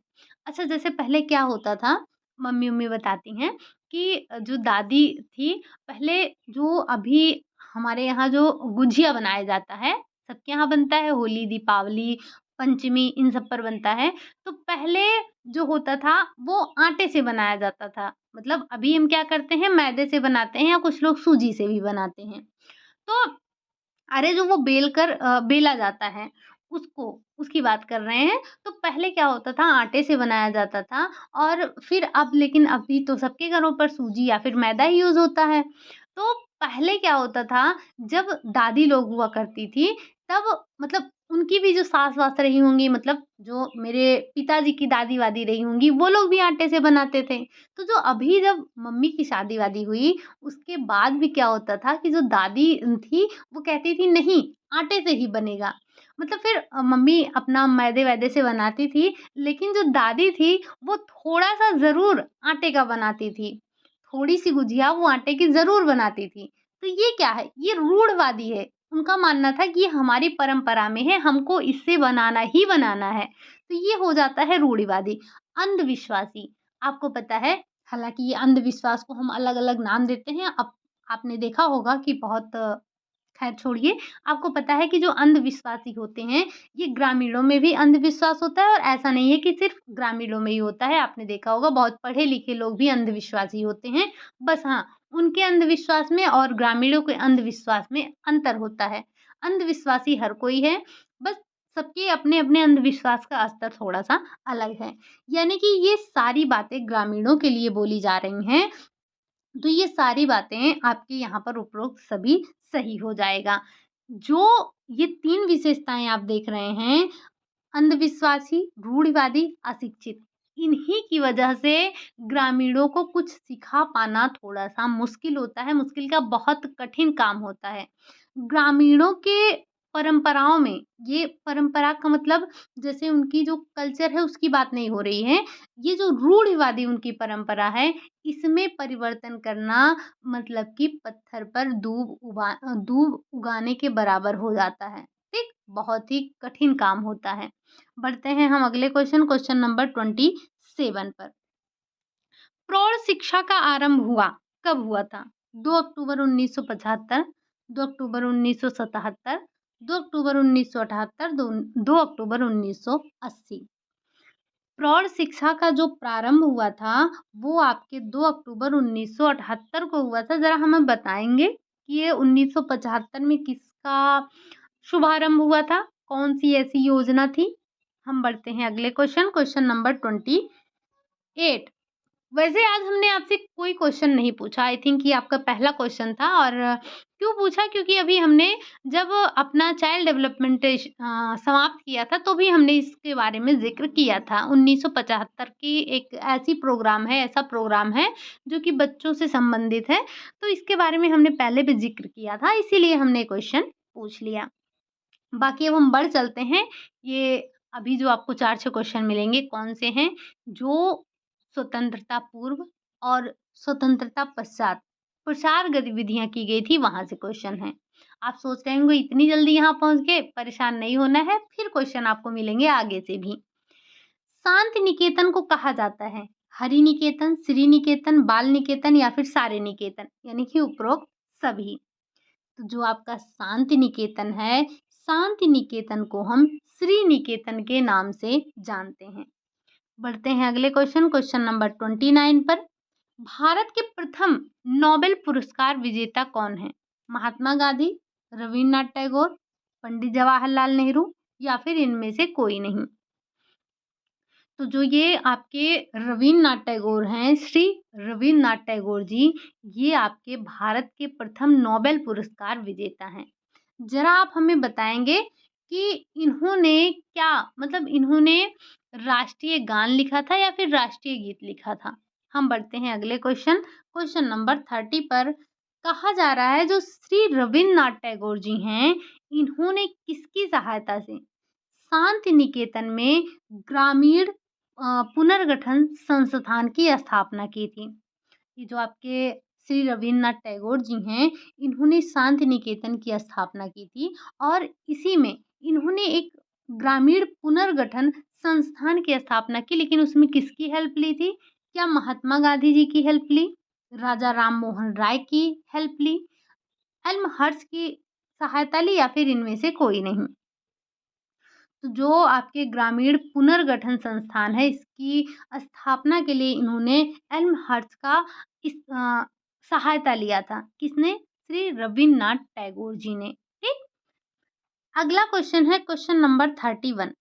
अच्छा, जैसे पहले क्या होता था, मम्मी उम्मी बताती हैं कि जो दादी थी पहले, जो अभी हमारे यहाँ जो गुझिया बनाया जाता है, सबके यहाँ बनता है, होली, दीपावली, पंचमी, इन सब पर बनता है। तो पहले जो होता था वो आटे से बनाया जाता था। मतलब अभी हम क्या करते हैं, मैदे से बनाते हैं या कुछ लोग सूजी से भी बनाते हैं। तो अरे जो वो बेला जाता है उसको, उसकी बात कर रहे हैं। तो पहले क्या होता था, आटे से बनाया जाता था। और फिर अब, लेकिन अभी तो सबके घरों पर सूजी या फिर मैदा ही यूज़ होता है। तो पहले क्या होता था, जब दादी लोग हुआ करती थी, तब मतलब उनकी भी जो सास-वास रही होंगी, मतलब जो मेरे पिताजी की दादी-वादी रही होंगी, वो लोग भी आटे से बनाते थे। तो जो अभी जब मम्मी की शादी-वादी हुई, उसके बाद भी क्या होता था कि जो दादी थी वो कहती थी नहीं, आटे से ही बनेगा। मतलब फिर मम्मी अपना मैदे-वैदे से बनाती थी, लेकिन जो दादी थी वो थोड़ा-सा ज़रूर आटे का बनाती थी। थोड़ी-सी गुझिया वो आटे की ज़रूर बनाती थी। तो ये क्या है? ये रूढ़वादी है। उनका मानना था कि ये हमारी परंपरा में है, हमको इससे बनाना ही बनाना है। तो ये हो जाता है रूढ़िवादी। अंधविश्वासी, आपको पता है, हालाँकि ये अंधविश्वास को हम अलग-अलग नाम देते हैं। अब आपने देखा होगा कि बहुत, ख़ैर छोड़िए, आपको पता है कि जो अंधविश्वासी होते हैं, ये ग्रामीणों में भी अंधविश्वास होता है और ऐसा नहीं है कि सिर्फ़ ग्रामीणों में ही होता है। आपने देखा होगा बहुत पढ़े-लिखे लोग भी अंधविश्वासी होते हैं। बस हाँ, उनके अंधविश्वास में और ग्रामीणों के अंधविश्वास में अंतर होता है। अंधविश्वासी हर कोई है, बस सबके अपने-अपने अंधविश्वास का स्तर थोड़ा-सा अलग है। यानी कि ये सारी बातें ग्रामीणों के लिए बोली जा रही हैं। तो ये सारी बातें आपके यहाँ पर उपरोक्त सभी सही हो जाएगा। जो ये 3 विशेषताएँ आप देख रहे हैं, अंधविश्वासी, रूढ़िवादी, अशिक्षित, इन्हीं की वजह से ग्रामीणों को कुछ सिखा पाना थोड़ा-सा मुश्किल होता है, मुश्किल क्या, बहुत कठिन काम होता है। ग्रामीणों के परंपराओं में, ये परंपरा का मतलब जैसे उनकी जो कल्चर है उसकी बात नहीं हो रही है। ये जो रूढ़िवादी उनकी परंपरा है, इसमें परिवर्तन करना मतलब कि पत्थर पर दूब उगाने के बराबर हो जाता है। ठीक? बहुत ही कठिन काम होता है। बढ़ते हैं हम अगले क्वेश्चन नंबर 27 पर। प्रौढ़ शिक्षा का आरंभ कब हुआ था? 2 अक्टूबर 1975, 2 अक्टूबर 1977, 2 अक्टूबर 1978, 2 अक्टूबर 1980। प्रौढ़ शिक्षा का जो प्रारंभ हुआ था, वो आपके 2 अक्टूबर 1978 को हुआ था। ज़रा हमें बताएँगे कि ये 1975 में किसका शुभारंभ हुआ था? कौन-सी ऐसी योजना थी? हम बढ़ते हैं अगले क्वेश्चन नंबर 28। वैसे आज हमने आपसे कोई क्वेश्चन नहीं पूछा, आई थिंक ये आपका पहला क्वेश्चन था। और क्यों पूछा? क्योंकि अभी हमने जब अपना चाइल्ड डेवलपमेंट समाप्त किया था, तो भी हमने इसके बारे में ज़िक्र किया था। 1975 की एक ऐसा प्रोग्राम है जो कि बच्चों से संबंधित है, तो इसके बारे में हमने पहले भी ज़िक्र किया था, इसीलिए हमने क्वेश्चन पूछ लिया। बाकी अब हम बढ़ चलते हैं। ये अभी जो आपको 4-6 क्वेश्चन मिलेंगे, कौन से हैं? जो स्वतंत्रता पूर्व और स्वतंत्रता पश्चात प्रसार गतिविधियाँ की गई थी, वहाँ से क्वेश्चन हैं। आप सोच रहे होंगे इतनी जल्दी यहाँ पहुँच गए, परेशान नहीं होना है, फिर क्वेश्चन आपको मिलेंगे आगे से भी। शांति निकेतन को कहा जाता है? हरि निकेतन, श्री निकेतन, बाल निकेतन या फिर सारे निकेतन, यानी कि उपरोक्त सभी। तो जो आपका शांति निकेतन है, शांति निकेतन को हम श्री निकेतन के नाम से जानते हैं। बढ़ते हैं अगले क्वेश्चन नंबर 29 पर। भारत के प्रथम नोबेल पुरस्कार विजेता कौन है? महात्मा गांधी, रविन्द्रनाथ टैगोर, पंडित जवाहरलाल नेहरू या फिर इनमें से कोई नहीं। तो जो ये आपके रवीन्द्रनाथ टैगोर हैं, श्री रवीन्द्रनाथ टैगोर जी, ये आपके भारत के प्रथम नोबेल पुरस्कार विजेता हैं। ज़रा आप हमें बताएँगे कि इन्होंने क्या, मतलब इन्होंने राष्ट्रीय गान लिखा था या फिर राष्ट्रीय गीत लिखा था? हम बढ़ते हैं अगले क्वेश्चन नंबर 30 पर। कहा जा रहा है जो श्री रविन्द्रनाथ टैगोर जी हैं, इन्होंने किसकी सहायता से शांति निकेतन में ग्रामीण पुनर्गठन संस्थान की स्थापना की थी? ये जो आपके श्री रविन्द्रनाथ टैगोर जी हैं, इन्होंने शांति निकेतन की स्थापना की थी और इसी में इन्होंने एक ग्रामीण पुनर्गठन संस्थान की स्थापना की, लेकिन उसमें किसकी हेल्प ली थी? क्या महात्मा गांधी जी की हेल्प ली, राजा राम मोहन राय की हेल्प ली, हेल्महर्ट्ज़ की सहायता ली, या फिर इनमें से कोई नहीं? तो जो आपके ग्रामीण पुनर्गठन संस्थान है, इसकी स्थापना के लिए इन्होंने हेल्महर्ट्ज़ का सहायता लिया था। किसने? श्री रविन्द्रनाथ टैगोर जी ने। ठीक। अगला क्वेश्चन है क्वेश्चन नंबर 31।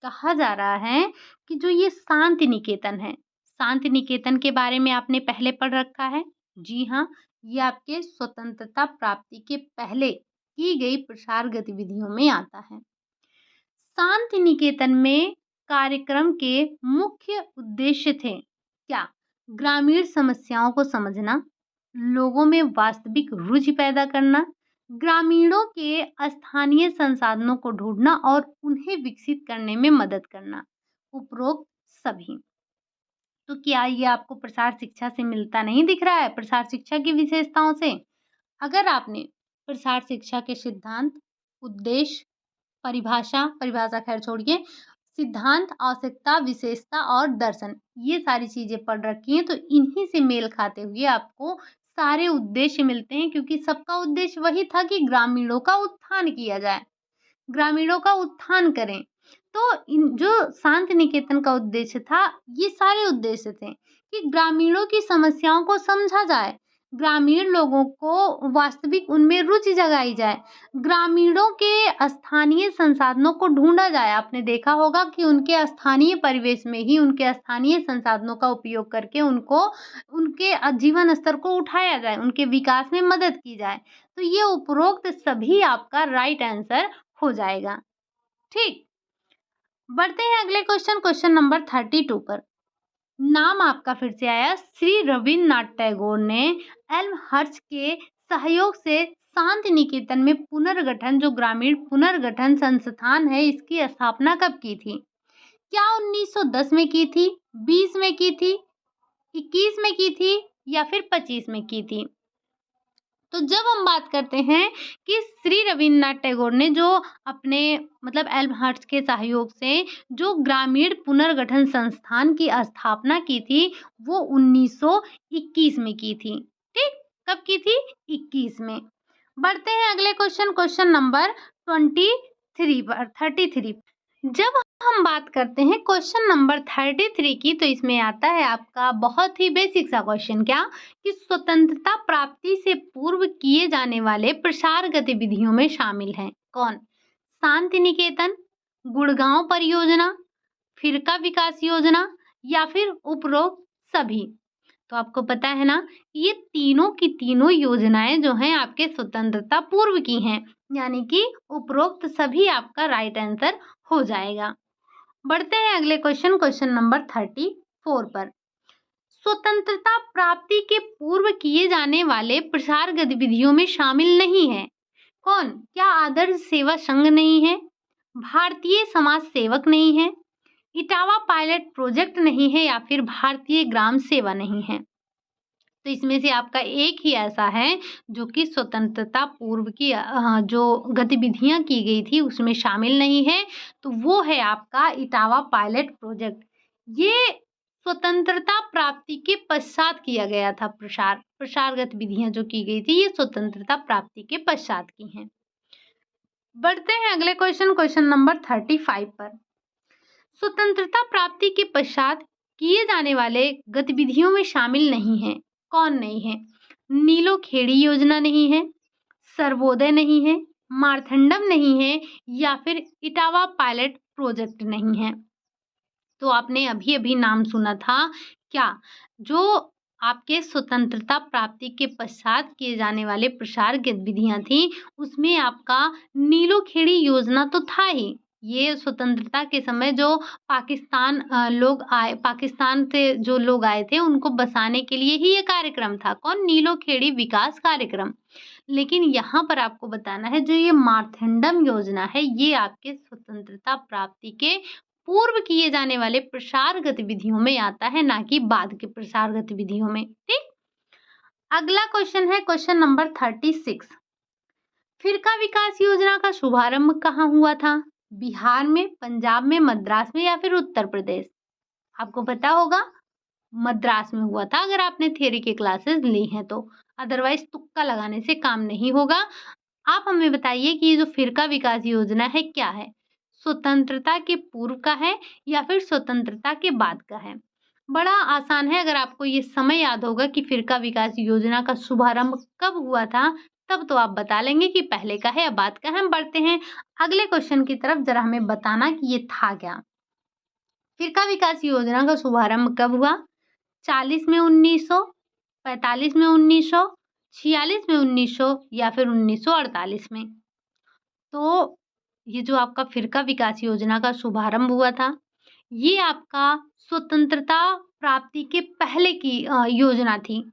कहा जा रहा है कि जो ये शांति निकेतन है, शांति निकेतन के बारे में आपने पहले पढ़ रखा है। जी हाँ, ये आपके स्वतंत्रता प्राप्ति के पहले की गई प्रसार गतिविधियों में आता है। शांति निकेतन में कार्यक्रम के मुख्य उद्देश्य थे क्या? ग्रामीण समस्याओं को समझना, लोगों में वास्तविक रुचि पैदा करना, ग्रामीणों के स्थानीय संसाधनों को ढूंढना और उन्हें विकसित करने में मदद करना। उपरोक्त सभी। तो क्या ये आपको प्रसार शिक्षा से मिलता नहीं दिख रहा है? प्रसार शिक्षा की विशेषताओं से? अगर आपने प्रसार शिक्षा के सिद्धांत, उद्देश्य, परिभाषा खैर छोड़िए, सिद्धांत, आवश्यकता, विशेषता और दर्शन, ये सारी चीजें पढ़ रखी हैं, तो इन्हीं से मेल खाते हुए आपको सारे उद्देश्य मिलते हैं, क्योंकि सबका उद्देश्य वही था कि ग्रामीणों का उत्थान किया जाए, ग्रामीणों का उत्थान करें। तो इन जो शांति निकेतन का उद्देश्य था, ये सारे उद्देश्य थे कि ग्रामीणों की समस्याओं को समझा जाए, ग्रामीण लोगों को वास्तविक उनमें रुचि जगाई जाए, ग्रामीणों के स्थानीय संसाधनों को ढूंढा जाए। आपने देखा होगा कि उनके स्थानीय परिवेश में ही उनके स्थानीय संसाधनों का उपयोग करके उनको उनके जीवन स्तर को उठाया जाए, उनके विकास में मदद की जाए। तो ये उपरोक्त सभी आपका राइट आंसर हो जाएगा। ठीक। बढ़ते हैं अगले क्वेश्चन नंबर 32 पर। नाम आपका फिर से आया। श्री रविन्द्रनाथ टैगोर ने हेल्महर्ट्ज़ के सहयोग से शांति निकेतन में पुनर्गठन, जो ग्रामीण पुनर्गठन संस्थान है, इसकी स्थापना कब की थी? क्या 1910 में की थी, 20 में की थी, 21 में की थी, या फिर 25 में की थी? तो जब हम बात करते हैं कि श्री रविन्द्रनाथ टैगोर ने जो अपने मतलब हेल्महर्ट्ज़ के सहयोग से जो ग्रामीण पुनर्गठन संस्थान की स्थापना की थी, वो 1921 में की थी। ठीक। कब की थी? 21 में। बढ़ते हैं अगले क्वेश्चन नंबर 33 जब हम बात करते हैं क्वेश्चन नंबर 33 की, तो इसमें आता है आपका बहुत ही बेसिक सा क्वेश्चन, क्या कि स्वतंत्रता प्राप्ति से पूर्व किए जाने वाले प्रसार गतिविधियों में शामिल हैं कौन? शांति निकेतन, गुड़गांव परियोजना, फिरका विकास योजना, या फिर उपरोक्त सभी? तो आपको पता है ना, ये तीनों की तीनों योजनाएं जो हैं आपके स्वतंत्रता पूर्व की हैं, यानी कि उपरोक्त सभी आपका राइट आंसर हो जाएगा। बढ़ते हैं अगले क्वेश्चन नंबर 34 पर। स्वतंत्रता प्राप्ति के पूर्व किए जाने वाले प्रसार गतिविधियों में शामिल नहीं है कौन? क्या आदर्श सेवा संघ नहीं है, भारतीय समाज सेवक नहीं है, इटावा पायलट प्रोजेक्ट नहीं है, या फिर भारतीय ग्राम सेवा नहीं है? तो इसमें से आपका एक ही ऐसा है जो कि स्वतंत्रता पूर्व की जो गतिविधियां की गई थी उसमें शामिल नहीं है, तो वो है आपका इटावा पायलट प्रोजेक्ट। ये स्वतंत्रता प्राप्ति के पश्चात किया गया था। प्रसार गतिविधियां जो की गई थी, ये स्वतंत्रता प्राप्ति के पश्चात की हैं। बढ़ते हैं अगले क्वेश्चन नंबर 35 पर। स्वतंत्रता प्राप्ति के पश्चात किए जाने वाले गतिविधियों में शामिल नहीं है कौन? नहीं है। नीलो खेड़ी योजना नहीं है, सर्वोदय नहीं है, मारथंडम नहीं है, या फिर इटावा पायलट प्रोजेक्ट नहीं है? तो आपने अभी अभी नाम सुना था, क्या जो आपके स्वतंत्रता प्राप्ति के पश्चात किए जाने वाले प्रसार गतिविधियां थी, उसमें आपका नीलो खेड़ी योजना तो था ही, ये स्वतंत्रता के समय जो पाकिस्तान से जो लोग आए थे उनको बसाने के लिए ही ये कार्यक्रम था। कौन? नीलो खेड़ी विकास कार्यक्रम। लेकिन यहाँ पर आपको बताना है जो ये मार्तंडम योजना है ये आपके स्वतंत्रता प्राप्ति के पूर्व किए जाने वाले प्रसार गतिविधियों में आता है, ना कि बाद के प्रसार गतिविधियों में। ठीक। अगला क्वेश्चन है क्वेश्चन नंबर 36। फिरका विकास योजना का शुभारंभ कहाँ हुआ था? बिहार में, पंजाब में, मद्रास में या फिर उत्तर प्रदेश? आपको पता होगा मद्रास में हुआ था अगर आपने थियरी के क्लासेस ली हैं तो, अदरवाइज तुक्का लगाने से काम नहीं होगा। आप हमें बताइए कि ये जो फिरका विकास योजना है क्या है? स्वतंत्रता के पूर्व का है या फिर स्वतंत्रता के बाद का है? बड़ा आसान है, अगर आपको ये समय याद होगा कि फिरका विकास योजना का शुभारंभ कब हुआ था, तब तो आप बता लेंगे कि पहले का है या बाद का है। हम बढ़ते हैं अगले क्वेश्चन की तरफ, जरा हमें बताना कि ये था क्या। फिरका विकास योजना का शुभारंभ कब हुआ? 40 में 1900, 45 में 1900, 46 में 1900 या फिर 1948 में? तो ये जो आपका फिरका विकास योजना का शुभारंभ हुआ था, ये आपका स्वतंत्रता प्राप्ति के पहले की योजना थी।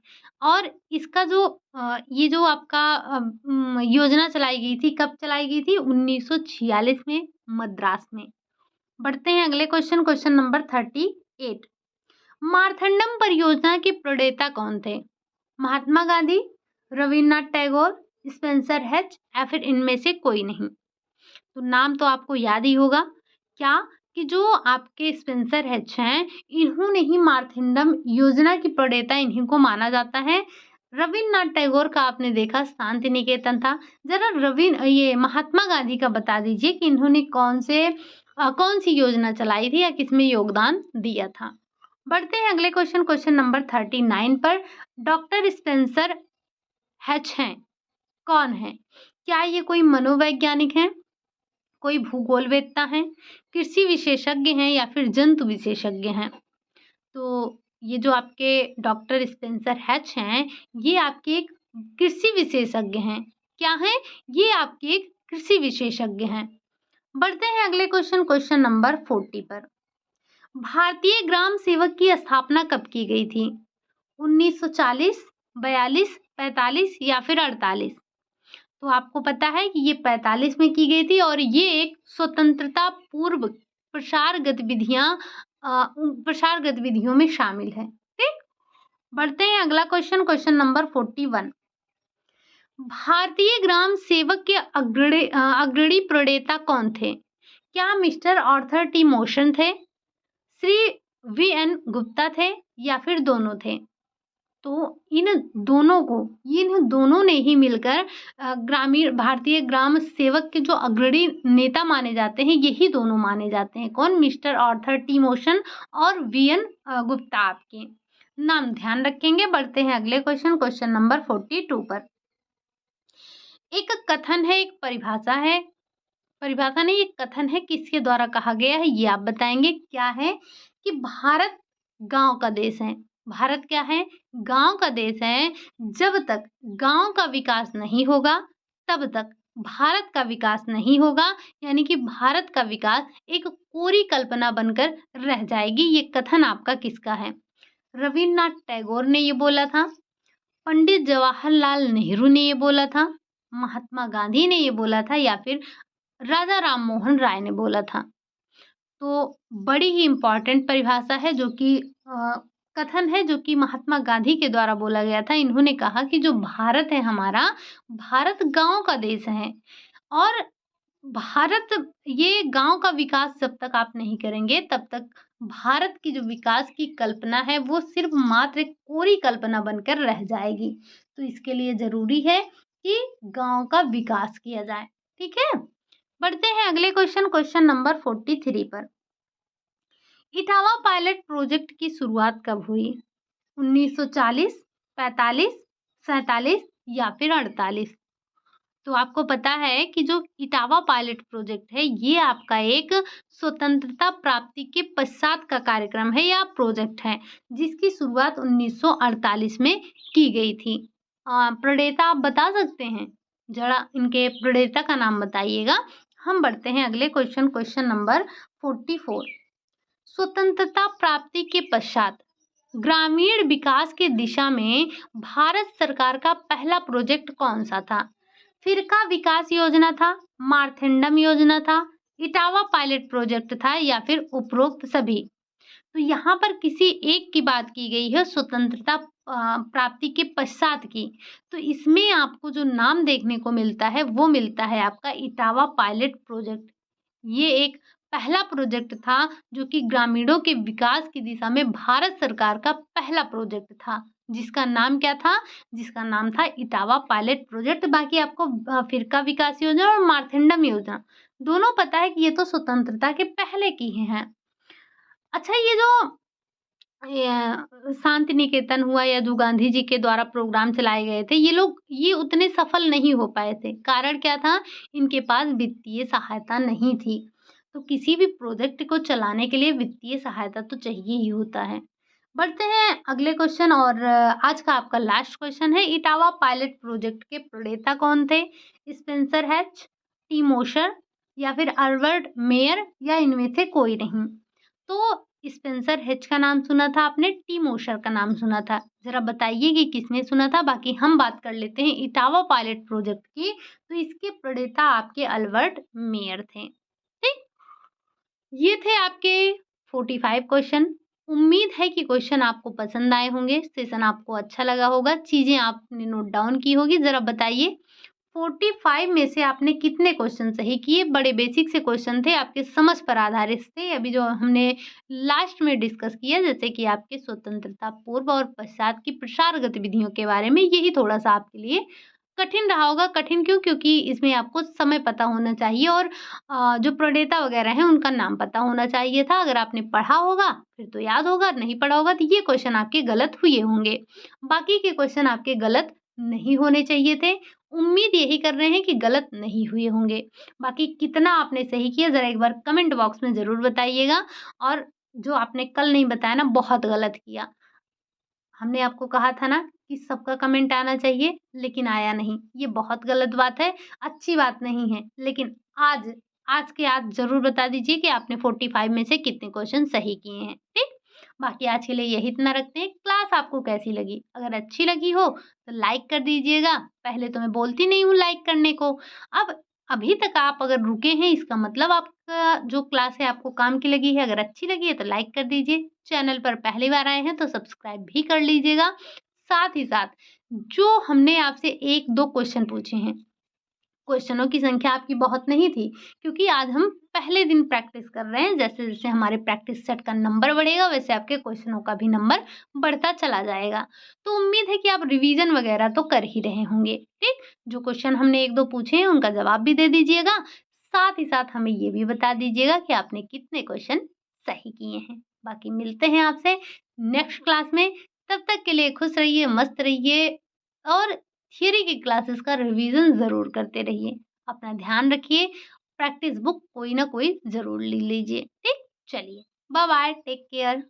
और इसका जो ये जो आपका योजना चलाई गई थी, कब चलाई गई थी? 1946 में, मद्रास में। बढ़ते हैं अगले क्वेश्चन, क्वेश्चन नंबर 38। मार्तंडम परियोजना के प्रणेता कौन थे? महात्मा गांधी, रविन्द्रनाथ टैगोर, स्पेंसर हेच या फिर इनमें से कोई नहीं? तो नाम तो आपको याद ही होगा क्या, कि जो आपके स्पेंसर हेच हैं, इन्होंने ही मार्तंडम योजना की प्रणेता इन्हीं को माना जाता है। रविन्द्रनाथ टैगोर का आपने देखा शांति निकेतन था। जरा ये महात्मा गांधी का बता दीजिए कि इन्होंने कौन सी योजना चलाई थी या किसमें योगदान दिया था। बढ़ते हैं अगले क्वेश्चन, क्वेश्चन नंबर 39 पर। डॉक्टर स्पेंसर हेच हैं, कौन है? क्या ये कोई मनोवैज्ञानिक हैं, कोई भूगोलवेत्ता हैं, कृषि विशेषज्ञ हैं या फिर जंतु विशेषज्ञ हैं? तो ये जो आपके डॉक्टर स्पेंसर हेच हैं, ये आपके एक कृषि विशेषज्ञ हैं। क्या हैं? ये आपके एक कृषि विशेषज्ञ हैं। बढ़ते हैं अगले क्वेश्चन, क्वेश्चन नंबर 40 पर। भारतीय ग्राम सेवक की स्थापना कब की गई थी? 1940, 42, 45 या फिर 48? तो आपको पता है कि ये 45 में की गई थी और ये एक स्वतंत्रता पूर्व प्रसार गतिविधियों में शामिल है। ठीक। बढ़ते हैं अगला क्वेश्चन, क्वेश्चन नंबर 41। भारतीय ग्राम सेवक के अग्रणी प्रणेता कौन थे? क्या मिस्टर आर्थर टी मोशन थे, श्री वी.एन. गुप्ता थे या फिर दोनों थे? तो इन दोनों ने ही मिलकर ग्रामीण भारतीय ग्राम सेवक के जो अग्रणी नेता माने जाते हैं, यही दोनों माने जाते हैं। कौन? मिस्टर आर्थर टी मोशन और वी.एन. गुप्ता। आपके नाम ध्यान रखेंगे। बढ़ते हैं अगले क्वेश्चन, क्वेश्चन नंबर 42 पर। एक कथन है, एक परिभाषा नहीं, एक कथन है, किसके द्वारा कहा गया है ये आप बताएंगे। क्या है? कि भारत गांव का देश है। भारत क्या है? गांव का देश है। जब तक गांव का विकास नहीं होगा तब तक भारत का विकास नहीं होगा, यानी कि भारत का विकास एक कोरी कल्पना बनकर रह जाएगी। ये कथन आपका किसका है? रविन्द्रनाथ टैगोर ने ये बोला था, पंडित जवाहरलाल नेहरू ने ये बोला था, महात्मा गांधी ने ये बोला था या फिर राजा राम मोहन राय ने बोला था? तो बड़ी ही इम्पोर्टेंट परिभाषा है, जो कि कथन है जो कि महात्मा गांधी के द्वारा बोला गया था। इन्होंने कहा कि जो भारत है हमारा, भारत गांव का देश है और भारत ये गांव का विकास जब तक आप नहीं करेंगे तब तक भारत की जो विकास की कल्पना है वो सिर्फ मात्र एक कोरी कल्पना बनकर रह जाएगी। तो इसके लिए जरूरी है कि गांव का विकास किया जाए। ठीक है। बढ़ते हैं अगले क्वेश्चन, क्वेश्चन नंबर 43 पर। इटावा पायलट प्रोजेक्ट की शुरुआत कब हुई? 1940, 45, 47 या फिर 48? तो आपको पता है कि जो इटावा पायलट प्रोजेक्ट है ये आपका एक स्वतंत्रता प्राप्ति के पश्चात का कार्यक्रम है या प्रोजेक्ट है, जिसकी शुरुआत 1948 में की गई थी। प्रणेता आप बता सकते हैं? जरा इनके प्रणेता का नाम बताइएगा। हम बढ़ते हैं अगले क्वेश्चन नंबर 44। स्वतंत्रता प्राप्ति के पश्चात ग्रामीण विकास की दिशा में भारत सरकार का पहला प्रोजेक्ट कौन सा था? फिरका विकास योजना था, मारथेंडम योजना था, इटावा पायलट प्रोजेक्ट था या फिर उपरोक्त सभी? तो यहाँ पर किसी एक की बात की गई है स्वतंत्रता प्राप्ति के पश्चात की। तो इसमें आपको जो नाम देखने को मिलता है वो मिलता है आपका इटावा पायलट प्रोजेक्ट। ये एक पहला प्रोजेक्ट था जो कि ग्रामीणों के विकास की दिशा में भारत सरकार का पहला प्रोजेक्ट था। जिसका नाम क्या था? जिसका नाम था इटावा पायलट प्रोजेक्ट। बाकी आपको फिरका विकास योजना और मारथेंडम योजना दोनों पता है कि ये तो स्वतंत्रता के पहले की हैं। अच्छा, ये जो शांति निकेतन हुआ या जो गांधी जी के द्वारा प्रोग्राम चलाए गए थे, ये उतने सफल नहीं हो पाए थे। कारण क्या था? इनके पास वित्तीय सहायता नहीं थी। तो किसी भी प्रोजेक्ट को चलाने के लिए वित्तीय सहायता तो चाहिए ही होता है। बढ़ते हैं अगले क्वेश्चन और आज का आपका लास्ट क्वेश्चन है, इटावा पायलट प्रोजेक्ट के प्रणेता कौन थे? स्पेंसर हेच, टी मोशर या फिर अल्बर्ट मेयर या इनमें से कोई नहीं? तो स्पेंसर हेच का नाम सुना था आपने, टी मोशर का नाम सुना था। ज़रा बताइए कि किसने सुना था? बाकी हम बात कर लेते हैं इटावा पायलट प्रोजेक्ट की। तो इसके प्रणेता आपके अल्बर्ट मेयर थे। ठीक? ये थे आपके 45 क्वेश्चन। उम्मीद है कि क्वेश्चन आपको पसंद आए होंगे, सेशन आपको अच्छा लगा होगा, चीज़ें आपने नोट डाउन की होगी। ज़रा बताइए 45 में से आपने कितने क्वेश्चन सही किए? बड़े बेसिक से क्वेश्चन थे, आपके समझ पर आधारित थे। अभी जो हमने लास्ट में डिस्कस किया जैसे कि आपके स्वतंत्रता पूर्व और पश्चात की प्रसार गतिविधियों के बारे में, यही थोड़ा-सा आपके लिए कठिन रहा होगा। कठिन क्यों? क्योंकि इसमें आपको समय पता होना चाहिए और जो प्रणेता वगैरह हैं उनका नाम पता होना चाहिए था। अगर आपने पढ़ा होगा फिर तो याद होगा, नहीं पढ़ा होगा तो ये क्वेश्चन आपके गलत हुए होंगे। बाकी के क्वेश्चन आपके गलत नहीं होने चाहिए थे। उम्मीद यही कर रहे हैं कि गलत नहीं हुए होंगे। बाकी कितना आपने सही किया ज़रा एक बार कमेंट बॉक्स में ज़रूर बताइएगा और जो आपने कल नहीं बताया ना, बहुत गलत किया। हमने आपको कहा था ना कि सबका कमेंट आना चाहिए, लेकिन आया नहीं। ये बहुत गलत बात है, अच्छी बात नहीं है। लेकिन आज आज के आज ज़रूर बता दीजिए कि आपने 45 में से कितने क्वेश्चन सही किए हैं, ठीक? बाकी आज के लिए यही इतना रखते हैं। क्लास आपको कैसी लगी? अगर अच्छी लगी हो तो लाइक कर दीजिएगा। पहले तो मैं बोलती नहीं हूँ लाइक करने को। अब अभी तक आप अगर रुके हैं इसका मतलब आपका जो क्लास है आपको काम की लगी है। अगर अच्छी लगी है तो लाइक कर दीजिए। चैनल पर पहली बार आए हैं तो सब्सक्राइब भी कर लीजिएगा। साथ ही साथ जो हमने आपसे 1-2 क्वेश्चन पूछे हैं, क्वेश्चनों की संख्या आपकी बहुत नहीं थी क्योंकि आज हम पहले दिन प्रैक्टिस कर रहे हैं। जैसे-जैसे हमारे प्रैक्टिस सेट का नंबर बढ़ेगा वैसे आपके क्वेश्चनों का भी नंबर बढ़ता चला जाएगा। तो उम्मीद है कि आप रिवीजन वगैरह तो कर ही रहे होंगे, ठीक? जो क्वेश्चन हमने 1-2 पूछे हैं उनका जवाब भी दे दीजिएगा। साथ ही साथ हमें ये भी बता दीजिएगा कि आपने कितने क्वेश्चन सही किए हैं। बाकी मिलते हैं आपसे नेक्स्ट क्लास में। तब तक के लिए खुश रहिए, मस्त रहिए और थियरी की क्लासेस का रिवीजन ज़रूर करते रहिए। अपना ध्यान रखिए, प्रैक्टिस बुक कोई ना कोई ज़रूर ले लीजिए, ठीक? चलिए, बाय बाय, टेक केयर।